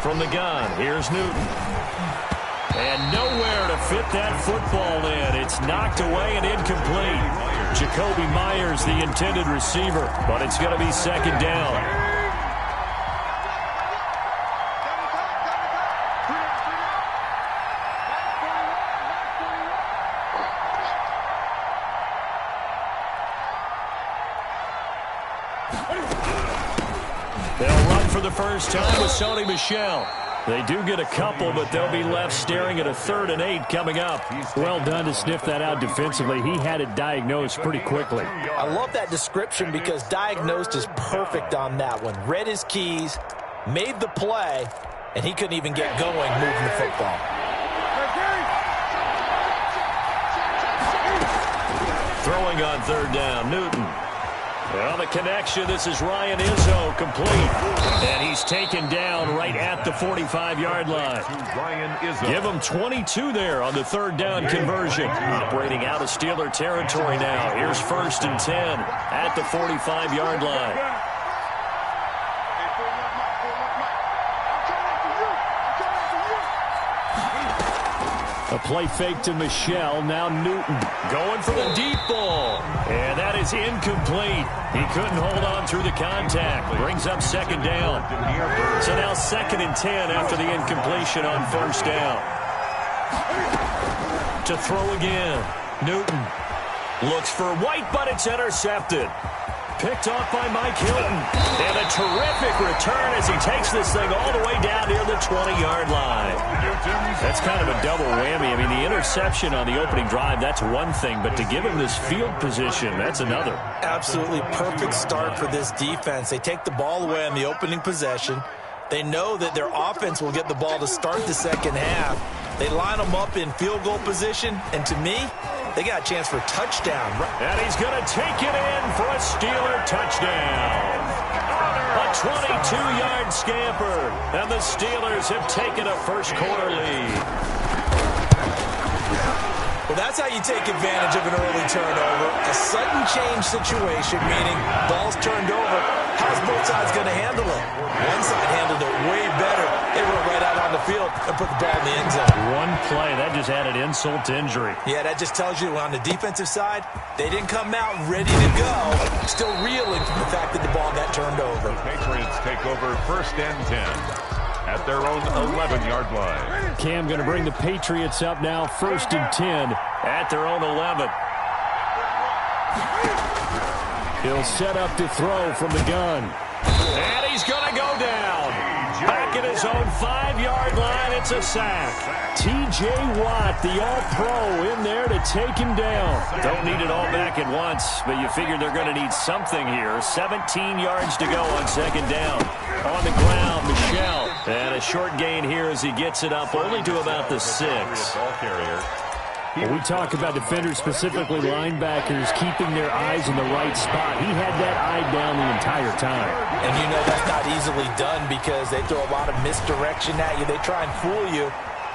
From the gun, here's Newton. And nowhere to fit that football in. It's knocked away and incomplete. Jacoby Myers, the intended receiver, but it's going to be 2nd down. They'll run for the first time with Sony Michel. They do get a couple, but they'll be left staring at a 3rd and 8 coming up. Well done to sniff that out defensively. He had it diagnosed pretty quickly. I love that description because diagnosed is perfect on that one. Read his keys, made the play, and he couldn't even get going moving the football. Throwing on 3rd down, Newton. Well, the connection, this is Ryan Izzo, complete. And he's taken down right at the 45-yard line. Give him 22 there on the 3rd down conversion. Operating out of Steeler territory now. Here's 1st and 10 at the 45-yard line. A play fake to Michel, now Newton. Going for the deep ball. And that is incomplete. He couldn't hold on through the contact. Brings up 2nd down. So now 2nd and 10 after the incompletion on 1st down. To throw again. Newton looks for White, but it's intercepted. Picked off by Mike Hilton. And a terrific return as he takes this thing all the way down near the 20-yard line. That's kind of a double whammy. I mean, the interception on the opening drive, that's one thing. But to give him this field position, that's another. Absolutely perfect start for this defense. They take the ball away on the opening possession. They know that their offense will get the ball to start the 2nd half. They line them up in field goal position. And to me, they got a chance for a touchdown. And he's going to take it in for a Steeler touchdown. A 22-yard scamper. And the Steelers have taken a first-quarter lead. Well, that's how you take advantage of an early turnover. A sudden change situation, meaning ball's turned over. How's both sides going to handle it? One side handled it way better. They went right out on the field and put the ball in the end zone. One play, that just added insult to injury. Yeah, that just tells you on the defensive side, they didn't come out ready to go. Still reeling from the fact that the ball got turned over. The Patriots take over 1st and 10 at their own 11-yard line. Cam going to bring the Patriots up now, 1st and 10 at their own 11. He'll set up to throw from the gun. And he's going to go down. Back at his own 5-yard line, it's a sack. T.J. Watt, the all-pro, in there to take him down. Don't need it all back at once, but you figure they're going to need something here. 17 yards to go on 2nd down. On the ground, Michel. And a short gain here as he gets it up only to about the 6. When we talk about defenders, specifically linebackers, keeping their eyes in the right spot, he had that eye down the entire time. And you know that's not easily done because they throw a lot of misdirection at you. They try and fool you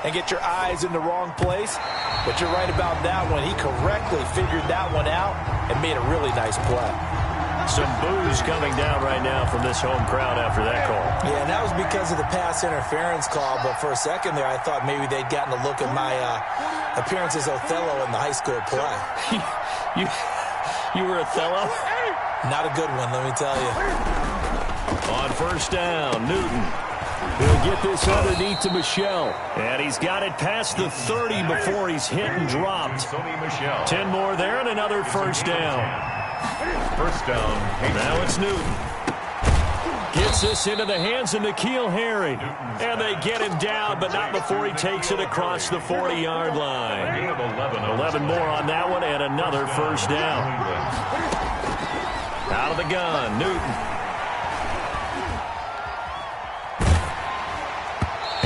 and get your eyes in the wrong place. But you're right about that one. He correctly figured that one out and made a really nice play. Some boos coming down right now from this home crowd after that call. Yeah, and that was because of the pass interference call. But for a second there, I thought maybe they'd gotten a look at my appearance as Othello in the high school play. You were Othello? Not a good one, let me tell you. On first down, Newton. He'll get this underneath to Michelle. And he's got it past the 30 before he's hit and dropped. 10 more there and another first down. First down. Now it's Newton. Gets this into the hands of N'Keal Harry. And they get him down, but not before he takes it across the 40-yard line. 11 more on that one and another first down. Out of the gun, Newton.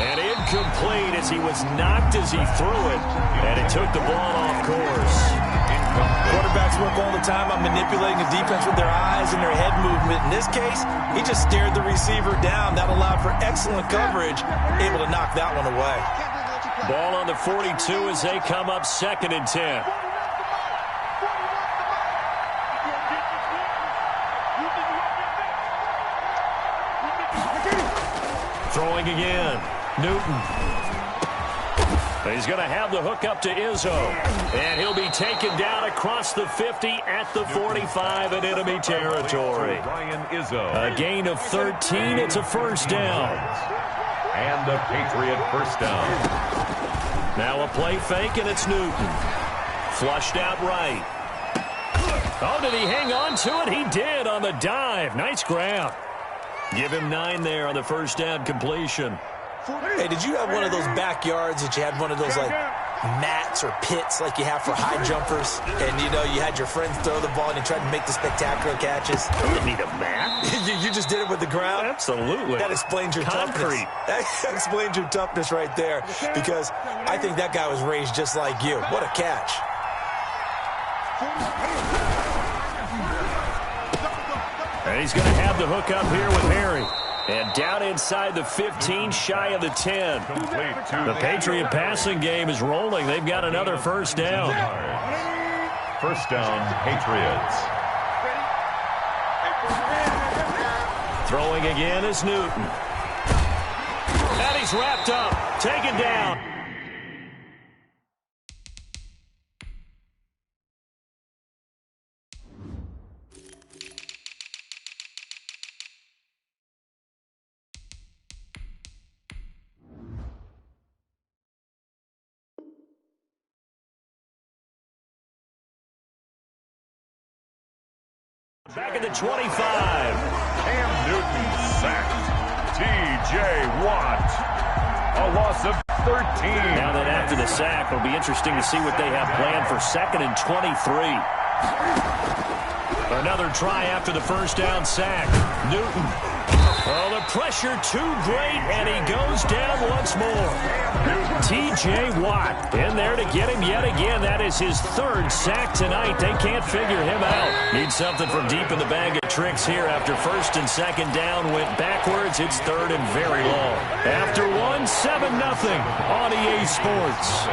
And incomplete as he was knocked as he threw it. And it took the ball off course. Quarterbacks work all the time on manipulating the defense with their eyes and their head movement. In this case, he just stared the receiver down. That allowed for excellent coverage, able to knock that one away. Ball on the 42 as they come up 2nd and 10. Throwing again. Newton. He's going to have the hook up to Izzo. And he'll be taken down across the 50 at the 45 in enemy territory. A gain of 13. It's a first down. And a Patriot first down. Now a play fake, and it's Newton. Flushed out right. Oh, did he hang on to it? He did on the dive. Nice grab. Give him 9 there on the first down completion. Hey, did you have one of those backyards that you had one of those, like, mats or pits like you have for high jumpers? And, you know, you had your friends throw the ball and you tried to make the spectacular catches? You didn't need a mat. you just did it with the ground? Absolutely. That explains your toughness. That explains your toughness right there, because I think that guy was raised just like you. What a catch. And he's going to have the hook up here with Harry. And down inside the 15, shy of the 10. The Patriot passing game is rolling. They've got another first down. First down, Patriots. Throwing again is Newton. And he's wrapped up. Taken down. Back at the 25. Cam Newton sacked. T.J. Watt. A loss of 13. Now that after the sack, it'll be interesting to see what they have planned for 2nd and 23. Another try after the first down sack. Newton. Oh, the pressure too great, and he goes down once more. T.J. Watt in there to get him yet again. That is his 3rd sack tonight. They can't figure him out. Need something from deep in the bag of tricks here after 1st and 2nd down. Went backwards. It's 3rd and very long. After 1, 7-0 on EA Sports.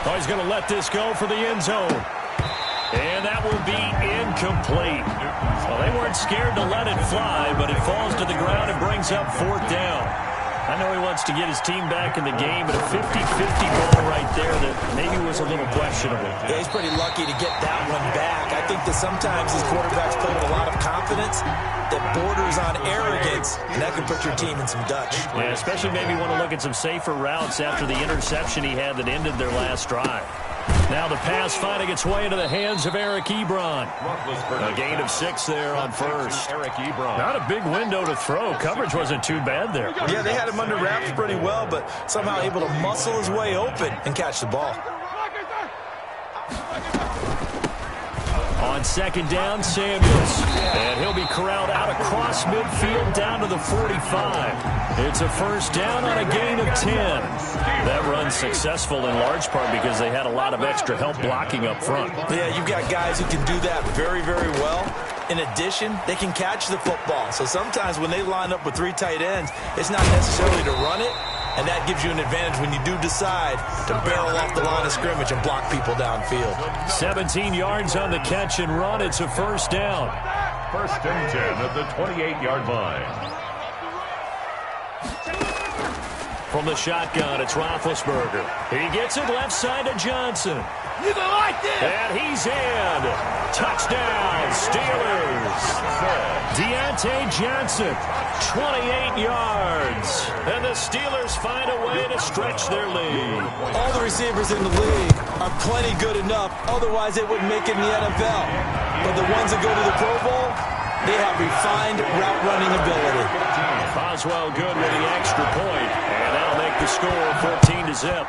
Oh, he's going to let this go for the end zone. And that will be incomplete. Well, they weren't scared to let it fly, but it falls to the ground and brings up 4th down. I know he wants to get his team back in the game, but a 50-50 ball right there that maybe was a little questionable. Yeah, he's pretty lucky to get that one back. I think that sometimes these quarterbacks play with a lot of confidence that borders on arrogance, and that can put your team in some Dutch. Yeah, especially maybe want to look at some safer routes after the interception he had that ended their last drive. Now the pass finding its way into the hands of Eric Ebron. A gain of 6 there on first. Not a big window to throw. Coverage wasn't too bad there. Yeah, they had him under wraps pretty well, but somehow able to muscle his way open and catch the ball. On 2nd down, Samuels. And he'll be corralled out across midfield down to the 45. It's a first down on a gain of 10. That run's successful in large part because they had a lot of extra help blocking up front. Yeah, you've got guys who can do that very, very well. In addition, they can catch the football. So sometimes when they line up with 3 tight ends, it's not necessarily to run it. and that gives you an advantage when you do decide to barrel off the line of scrimmage and block people downfield. 17 yards on the catch and run. It's a first down. First and 10 at the 28-yard line. From the shotgun, it's Roethlisberger. He gets it left side to Johnson. You gonna like this? And he's in. Touchdown, Steelers. Deontay Johnson, 28 yards. And the Steelers find a way to stretch their lead. All the receivers in the league are plenty good enough. Otherwise, they wouldn't make it in the NFL. But the ones that go to the Pro Bowl, they have refined route running ability. Boswell good with the extra point. And that'll make the score 14-0.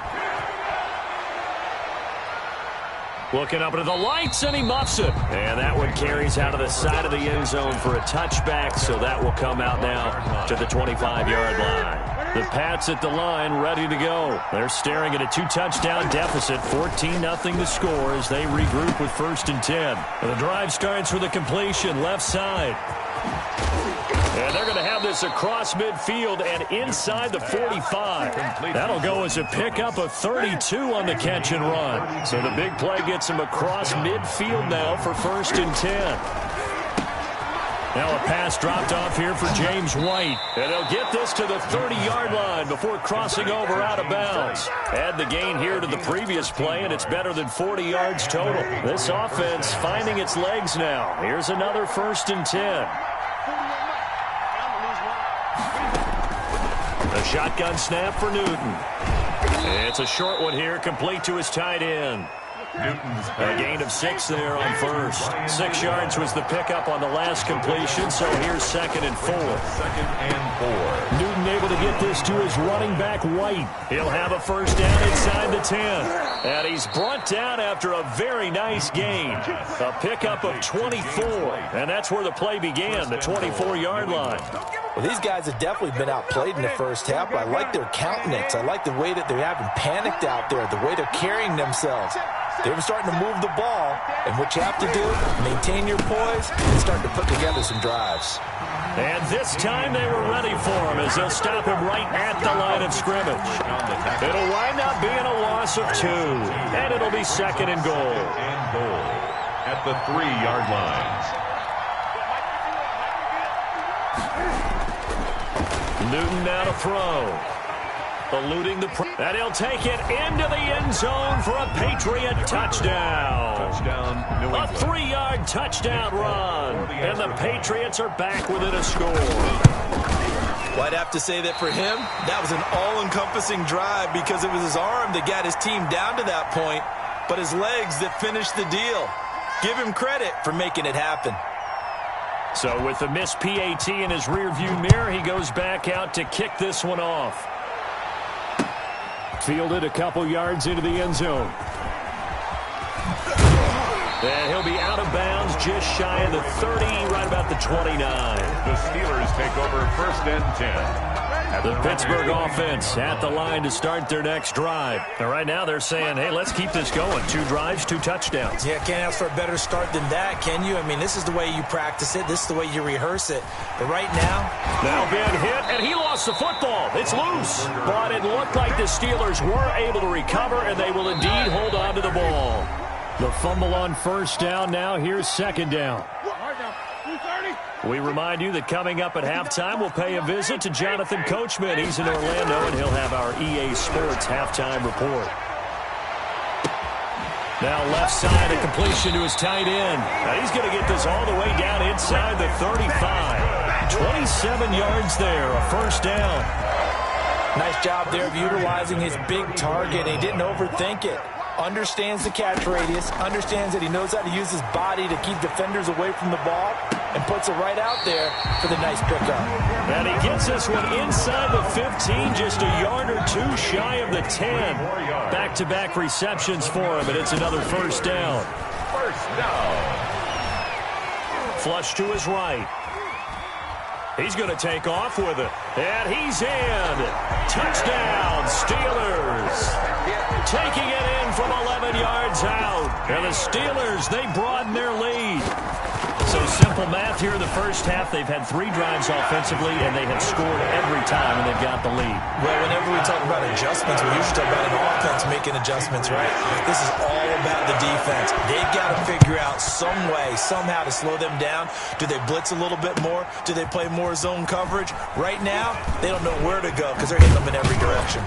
Looking up into the lights, and he muffs it. And that one carries out of the side of the end zone for a touchback, so that will come out now to the 25-yard line. The Pats at the line, ready to go. They're staring at a 2-touchdown deficit, 14-0 to score as they regroup with 1st and 10. And the drive starts with a completion, left side. And they're going to have this across midfield and inside the 45. That'll go as a pickup of 32 on the catch and run. So the big play gets him across midfield now for 1st and 10. Now a pass dropped off here for James White. And he'll get this to the 30-yard line before crossing over out of bounds. Add the gain here to the previous play, and it's better than 40 yards total. This offense finding its legs now. Here's another 1st and 10. A shotgun snap for Newton. It's a short one here, complete to his tight end. A gain of 6 there on first. 6 yards was the pickup on the last completion, so here's 2nd and 4. 2nd and 4. Newton able to get this to his running back, White. He'll have a first down inside the 10. And he's brought down after a very nice gain. A pickup of 24. And that's where the play began, the 24-yard line. Well, these guys have definitely been outplayed in the first half, but I like their countenance. I like the way that they haven't panicked out there, the way they're carrying themselves. They're starting to move the ball, and what you have to do, maintain your poise and start to put together some drives. And this time they were ready for him as they'll stop him right at the line of scrimmage. It'll wind up being a loss of 2, and it'll be 2nd and goal. At the 3-yard line. Newton now to throw. Eluding the and he'll take it into the end zone for a Patriot touchdown. A 3-yard touchdown run. And the Patriots are back within a score. Well, I'd have to say that for him, that was an all-encompassing drive because it was his arm that got his team down to that point, but his legs that finished the deal. Give him credit for making it happen. So with the missed PAT in his rearview mirror, he goes back out to kick this one off. Fielded a couple yards into the end zone. And he'll be out of bounds just shy of the 30, right about the 29. The Steelers take over 1st and 10. The Pittsburgh offense at the line to start their next drive. And right now they're saying, hey, let's keep this going. 2 drives, 2 touchdowns. Yeah, can't ask for a better start than that, can you? I mean, this is the way you practice it. This is the way you rehearse it. But right now... Now being hit, and he lost the football. It's loose. But it looked like the Steelers were able to recover, and they will indeed hold on to the ball. The fumble on first down. Now here's 2nd down. We remind you that coming up at halftime, we'll pay a visit to Jonathan Coachman. He's in Orlando, and he'll have our EA Sports halftime report. Now left side, a completion to his tight end. Now he's going to get this all the way down inside the 35. 27 yards there, a first down. Nice job there of utilizing his big target. He didn't overthink it. Understands the catch radius, understands that he knows how to use his body to keep defenders away from the ball, and puts it right out there for the nice pickup. And he gets this one inside the 15, just a yard or 2 shy of the 10. Back-to-back receptions for him, and it's another first down. First down. Flush to his right. He's going to take off with it. And he's in. Touchdown, Steelers. Taking it in from 11 yards out. And the Steelers, they broaden their lead. So simple math here in the first half. They've had 3 drives offensively, and they have scored every time, and they've got the lead. Well, whenever we talk about adjustments, we usually talk about an offense making adjustments, right? This is all about the defense. They've got to figure out some way, somehow to slow them down. Do they blitz a little bit more? Do they play more zone coverage? Right now, they don't know where to go because they're hitting them in every direction.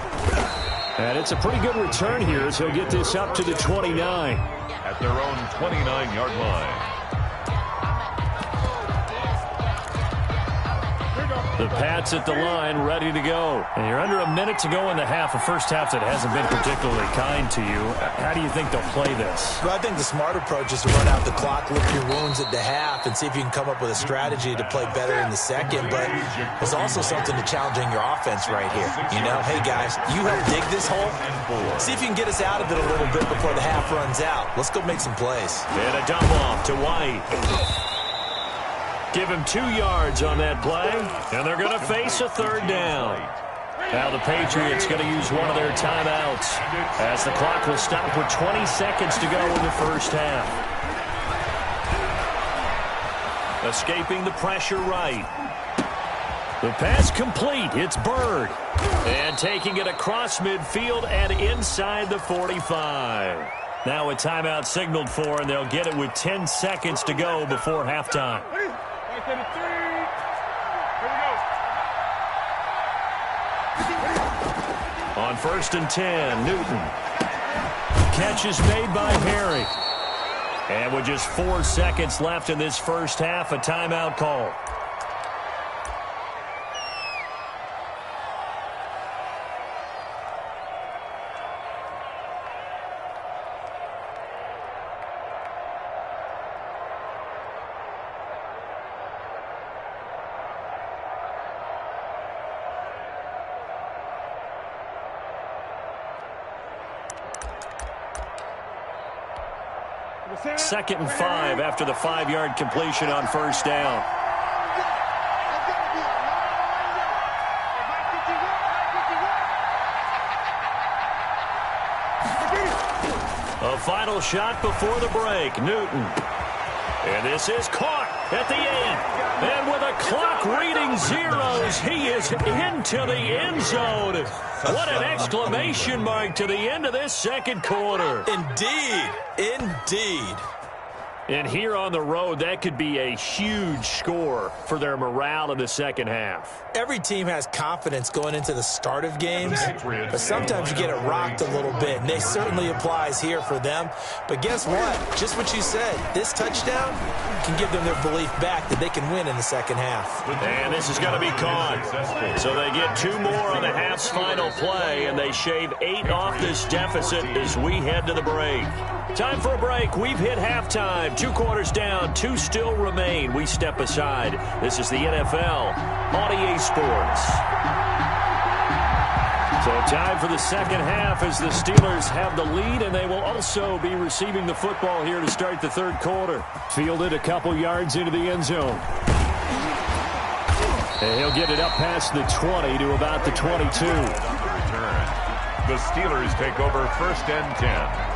And it's a pretty good return here as he'll get this up to the 29. At their own 29-yard line. The Pats at the line, ready to go. And you're under a minute to go in the half, a first half that hasn't been particularly kind to you. How do you think they'll play this? Well, I think the smart approach is to run out the clock, lick your wounds at the half, and see if you can come up with a strategy to play better in the second. But there's also something to challenging your offense right here. You know, hey, guys, you help dig this hole. See if you can get us out of it a little bit before the half runs out. Let's go make some plays. And a dump off to White. Give him 2 yards on that play, and they're going to face a 3rd down. Now the Patriots going to use one of their timeouts as the clock will stop with 20 seconds to go in the first half. Escaping the pressure right. The pass complete. It's Bird. And taking it across midfield and inside the 45. Now a timeout signaled for, and they'll get it with 10 seconds to go before halftime. On 1st and 10, Newton. Catch is made by Harry. And with just 4 seconds left in this first half, a timeout call. Second and 5 after the 5-yard completion on first down. A final shot before the break. Newton. And this is caught at the 8. And with a clock reading zeros, he is into the end zone. What an exclamation mark to the end of this second quarter. Indeed. Indeed. And here on the road, that could be a huge score for their morale in the second half. Every team has confidence going into the start of games, but sometimes you get it rocked a little bit, and this certainly applies here for them. But guess what? Just what you said, this touchdown can give them their belief back that they can win in the second half. And this is going to be caught. So they get 2 more on the half's final play, and they shave 8 off this deficit as we head to the break. Time for a break. We've hit halftime. 2 quarters down, 2 still remain. We step aside. This is the NFL on EA Sports. So time for the second half as the Steelers have the lead, and they will also be receiving the football here to start the third quarter. Fielded a couple yards into the end zone. And he'll get it up past the 20 to about the 22. The Steelers take over 1st and 10.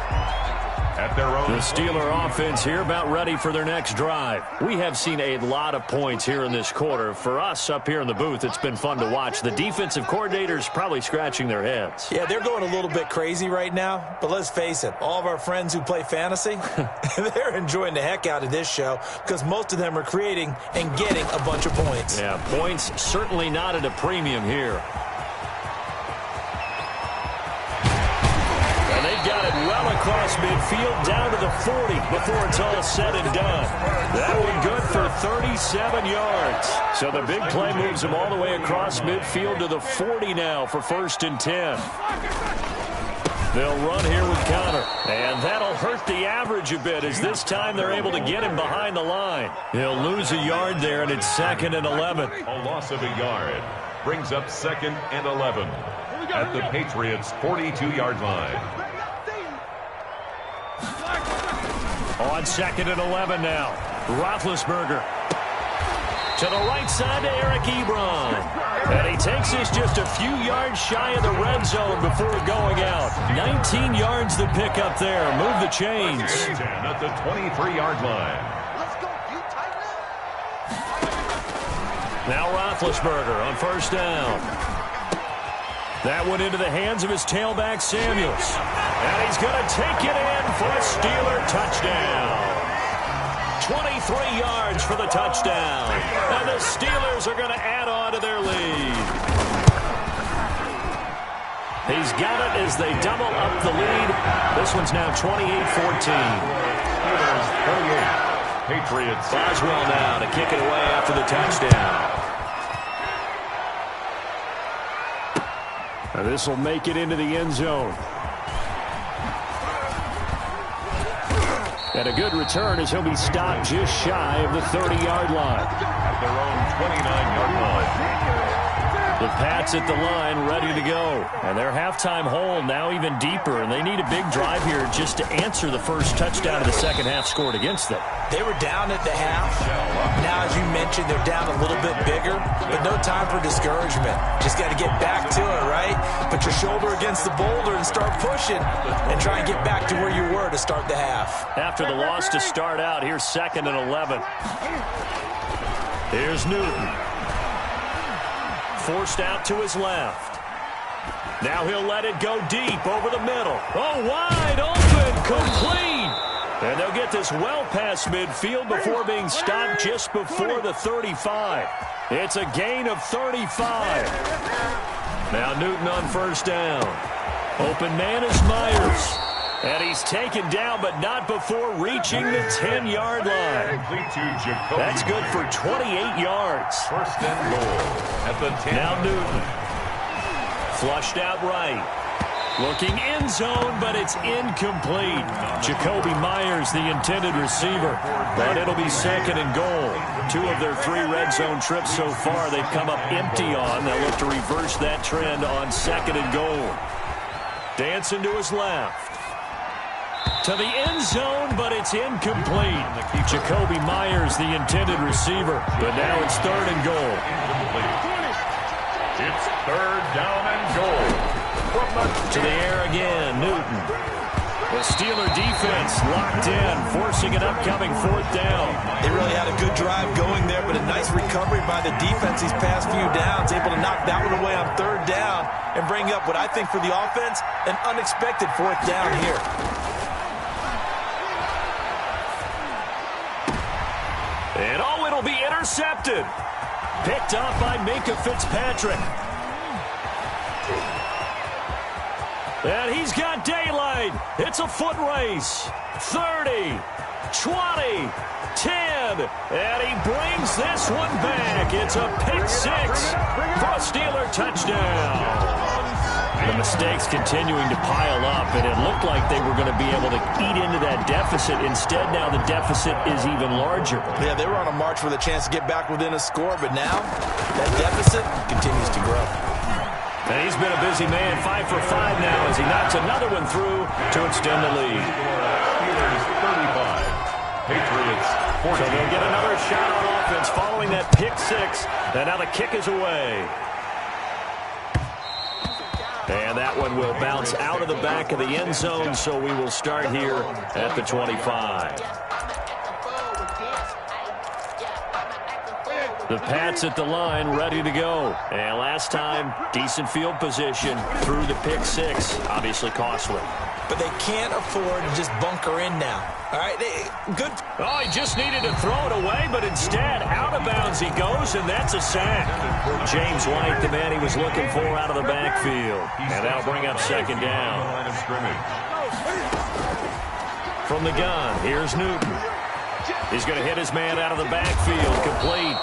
At their own. The Steeler offense here about ready for their next drive. We have seen a lot of points here in this quarter. For us up here in the booth, it's been fun to watch. The defensive coordinators probably scratching their heads. Yeah, they're going a little bit crazy right now, but let's face it, all of our friends who play fantasy, they're enjoying the heck out of this show because most of them are creating and getting a bunch of points. Yeah, points certainly not at a premium here. Got it well across midfield, down to the 40 before it's all said and done. That one good for 37 yards. So the big play moves him all the way across midfield to the 40 now for 1st and 10. They'll run here with Connor, and that'll hurt the average a bit as this time they're able to get him behind the line. He'll lose a yard there, and it's 2nd and 11. A loss of a yard brings up 2nd and 11 at the Patriots' 42-yard line. On 2nd and 11 now. Roethlisberger. To the right side to Eric Ebron. And he takes this just a few yards shy of the red zone before going out. 19 yards to pick up there. Move the chains. At the 23-yard line. Let's go, you tight. Now Roethlisberger on first down. That went into the hands of his tailback, Samuels. And he's going to take it in for a Steeler touchdown. 23 yards for the touchdown. And the Steelers are going to add on to their lead. He's got it as they double up the lead. This one's now 28-14. Steelers 38. Patriots. Boswell now to kick it away after the touchdown. Now this will make it into the end zone. And a good return as he'll be stopped just shy of the 30-yard line. At their own 29-yard line. The Pats at the line ready to go. And their halftime hole now even deeper. And they need a big drive here just to answer the first touchdown of the second half scored against them. They were down at the half. Now, as you mentioned, they're down a little bit bigger. But no time for discouragement. Just got to get back to it, right? Put your shoulder against the boulder and start pushing. And try and get back to where you were to start the half. After the loss to start out, here's 2nd and 11. Here's Newton. Forced out to his left. Now he'll let it go deep over the middle. Oh, wide open, complete. And they'll get this well past midfield before being stopped just before the 35. It's a gain of 35. Now Newton on first down. Open man is Myers. And he's taken down, but not before reaching the 10-yard line. That's good for 28 yards. First and goal at the 10. Now Newton. Flushed out right. Looking end zone, but it's incomplete. Jacoby Myers, the intended receiver. But it'll be 2nd and goal. 2 of their 3 red zone trips so far they've come up empty on. They'll look to reverse that trend on 2nd and goal. Dancing to his left. To the end zone, but it's incomplete. Jacoby Myers, the intended receiver. But now it's 3rd and goal. It's 3rd down and goal. To the air again, Newton. The Steeler defense locked in, forcing an upcoming 4th down. They really had a good drive going there, but a nice recovery by the defense these past few downs, able to knock that one away on 3rd down and bring up what I think for the offense, an unexpected 4th down here. And oh, it'll be intercepted. Picked off by Minkah Fitzpatrick. And he's got daylight. It's a foot race. 30, 20, 10. And he brings this one back. It's a pick 6 for a Steeler touchdown. The mistakes continuing to pile up, and it looked like they were going to be able to eat into that deficit. Instead, now the deficit is even larger. Yeah, they were on a march with a chance to get back within a score, but now that deficit continues to grow. And he's been a busy man, 5 for 5 now as he knocks another one through to extend the lead. Steelers 35, Patriots 14. So they'll get another shot on offense following that pick 6, and now the kick is away. And that one will bounce out of the back of the end zone, so we will start here at the 25. The Pats at the line ready to go. And last time, decent field position through the pick 6. Obviously costly. But they can't afford to just bunker in now. All right, good. Oh, he just needed to throw it away, but instead, out of bounds he goes, and that's a sack. James White, the man he was looking for out of the backfield. And that'll bring up 2nd down. From the gun, here's Newton. He's going to hit his man out of the backfield, complete.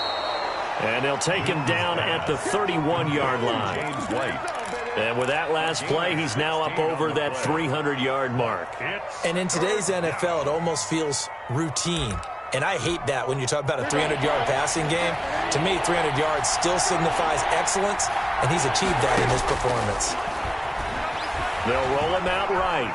And they'll take him down at the 31-yard line. James White. And with that last play, he's now up over that 300-yard mark. And in today's NFL, it almost feels routine. And I hate that when you talk about a 300-yard passing game. To me, 300 yards still signifies excellence, and he's achieved that in his performance. They'll roll him out right.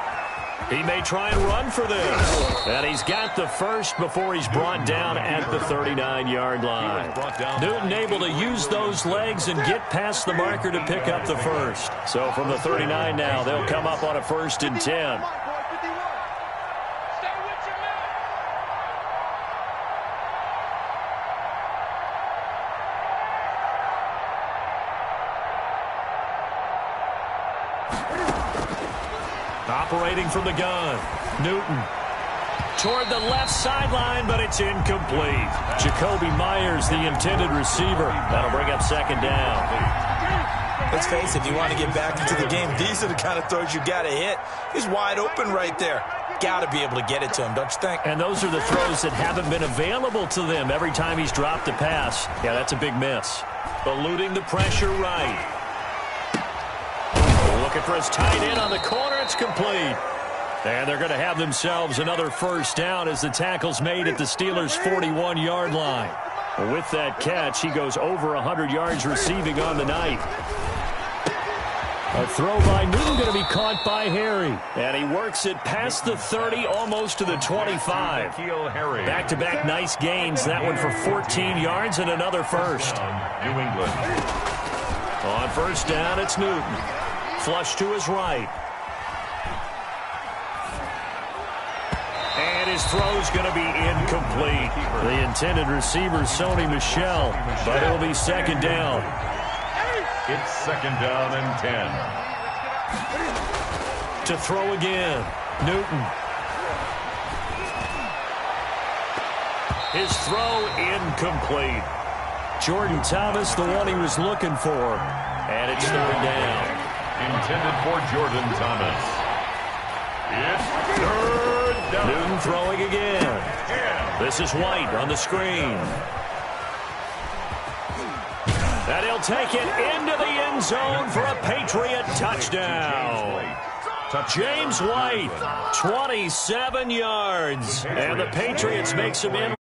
He may try and run for this. And he's got the first before he's brought down at the 39-yard line. Newton able to use those legs and get past the marker to pick up the first. So from the 39 now, they'll come up on a 1st and 10. Operating from the gun. Newton. Toward the left sideline, but it's incomplete. Jacoby Myers, the intended receiver. That'll bring up second down. Let's face it, if you want to get back into the game, these are the kind of throws you got to hit. He's wide open right there. Got to be able to get it to him, don't you think? And those are the throws that haven't been available to them every time he's dropped a pass. Yeah, that's a big miss. Eluding the pressure right. Looking for his tight end on the corner. It's complete. And they're going to have themselves another first down as the tackle's made at the Steelers' 41-yard line. With that catch, he goes over 100 yards receiving on the night. A throw by Newton going to be caught by Harry. And he works it past the 30, almost to the 25. Back-to-back nice gains. That one for 14 yards and another first. New England. On first down, it's Newton. Flush to his right. And his throw's going to be incomplete. The intended receiver, Sony Michel, but it'll be second down. It's second down and 10. To throw again, Newton. His throw incomplete. Jordan Thomas, the one he was looking for. And it's third down. Intended for Jordan Thomas. It's third down. Newton throwing again. This is White on the screen. And he'll take it into the end zone for a Patriot touchdown. James White, 27 yards. And the Patriots make some inroads.